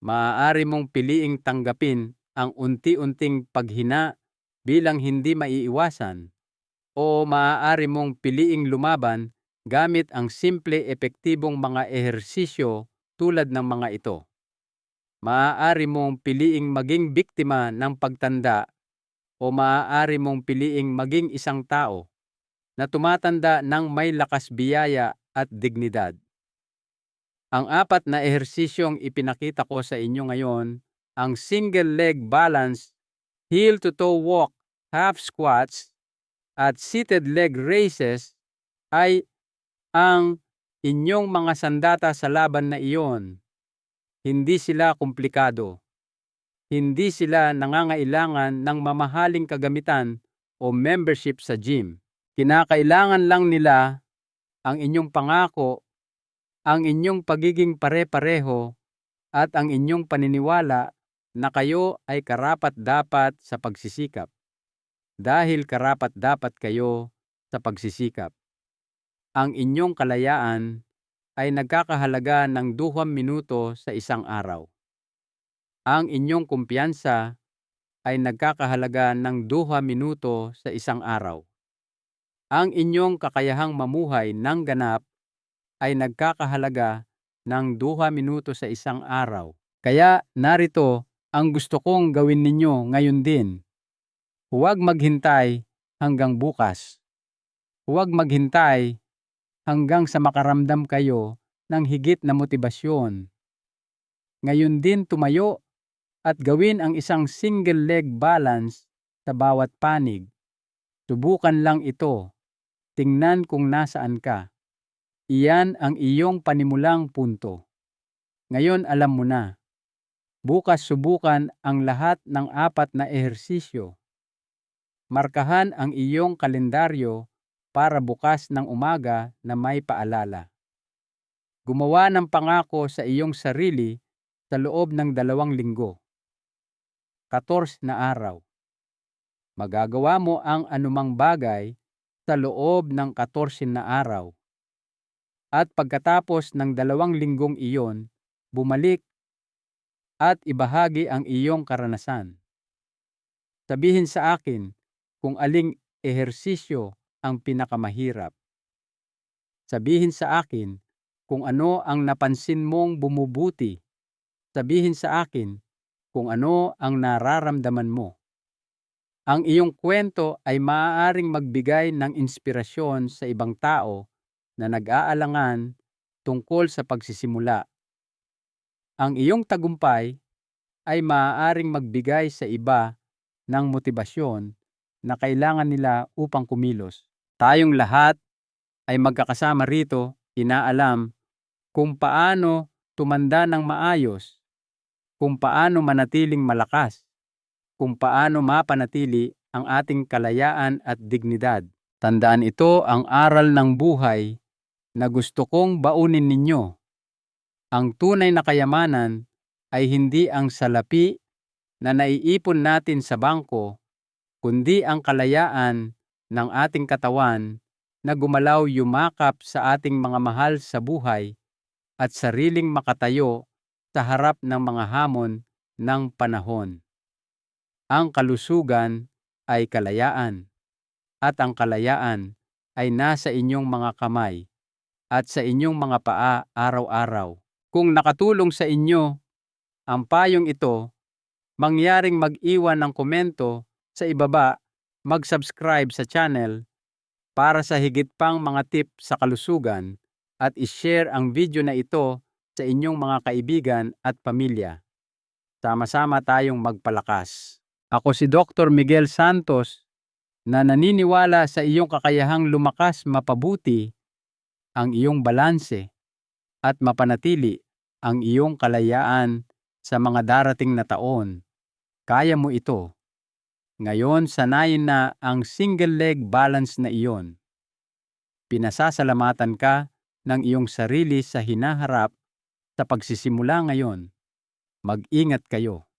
Maaari mong piliing tanggapin ang unti-unting paghina bilang hindi maiiwasan, o maaari mong piliing lumaban gamit ang simple epektibong mga ehersisyo tulad ng mga ito. Maaari mong piliing maging biktima ng pagtanda, o maaari mong piliing maging isang tao na tumatanda ng may lakas, biyaya at dignidad. Ang 4 na ehersisyong ipinakita ko sa inyo ngayon, ang single leg balance, heel to toe walk, half squats, at seated leg raises, ay ang inyong mga sandata sa laban na iyon. Hindi sila komplikado. Hindi sila nangangailangan ng mamahaling kagamitan o membership sa gym. Kinakailangan lang nila ang inyong pangako, ang inyong pagiging pare-pareho, at ang inyong paniniwala na kayo ay karapat-dapat sa pagsisikap. Dahil karapat-dapat kayo sa pagsisikap, ang inyong kalayaan ay nagkakahalaga ng 2 minuto sa isang araw. Ang inyong kumpiyansa ay nagkakahalaga ng 2 minuto sa isang araw. Ang inyong kakayahang mamuhay ng ganap ay nagkakahalaga ng 2 minuto sa isang araw. Kaya narito ang gusto kong gawin ninyo ngayon din. Huwag maghintay hanggang bukas. Huwag maghintay hanggang sa makaramdam kayo ng higit na motibasyon. Ngayon din tumayo at gawin ang isang single leg balance sa bawat panig. Subukan lang ito. Tingnan kung nasaan ka. Iyan ang iyong panimulang punto. Ngayon alam mo na. Bukas subukan ang lahat ng 4 na ehersisyo. Markahan ang iyong kalendaryo para bukas ng umaga na may paalala. Gumawa ng pangako sa iyong sarili sa loob ng 2 linggo. 14 na araw. Magagawa mo ang anumang bagay sa loob ng 14 na araw. At pagkatapos ng 2 linggong iyon, bumalik at ibahagi ang iyong karanasan. Sabihin sa akin kung aling ehersisyo ang pinakamahirap. Sabihin sa akin kung ano ang napansin mong bumubuti. Sabihin sa akin kung ano ang nararamdaman mo. Ang iyong kwento ay maaaring magbigay ng inspirasyon sa ibang tao na nag-aalangan tungkol sa pagsisimula. Ang iyong tagumpay ay maaaring magbigay sa iba ng motibasyon na kailangan nila upang kumilos. Tayong lahat ay magkakasama rito, inaalam kung paano tumanda ng maayos, kung paano manatiling malakas, kung paano mapanatili ang ating kalayaan at dignidad. Tandaan ito ang aral ng buhay na gusto kong baunin ninyo. Ang tunay na kayamanan ay hindi ang salapi na naiipon natin sa bangko, kundi ang kalayaan ng ating katawan na gumalaw yumakap sa ating mga mahal sa buhay at sariling makatayo sa harap ng mga hamon ng panahon. Ang kalusugan ay kalayaan, at ang kalayaan ay nasa inyong mga kamay at sa inyong mga paa araw-araw. Kung nakatulong sa inyo ang payong ito, mangyaring mag-iwan ng komento sa ibaba, mag-subscribe sa channel para sa higit pang mga tip sa kalusugan, at i-share ang video na ito sa inyong mga kaibigan at pamilya. Sama-sama tayong magpalakas. Ako si Dr. Miguel Santos na naniniwala sa iyong kakayahang lumakas, mapabuti ang iyong balanse at mapanatili ang iyong kalayaan sa mga darating na taon. Kaya mo ito. Ngayon, sanayin na ang single leg balance na iyon. Pinasasalamatan ka ng iyong sarili sa hinaharap sa pagsisimula ngayon. Mag-ingat kayo.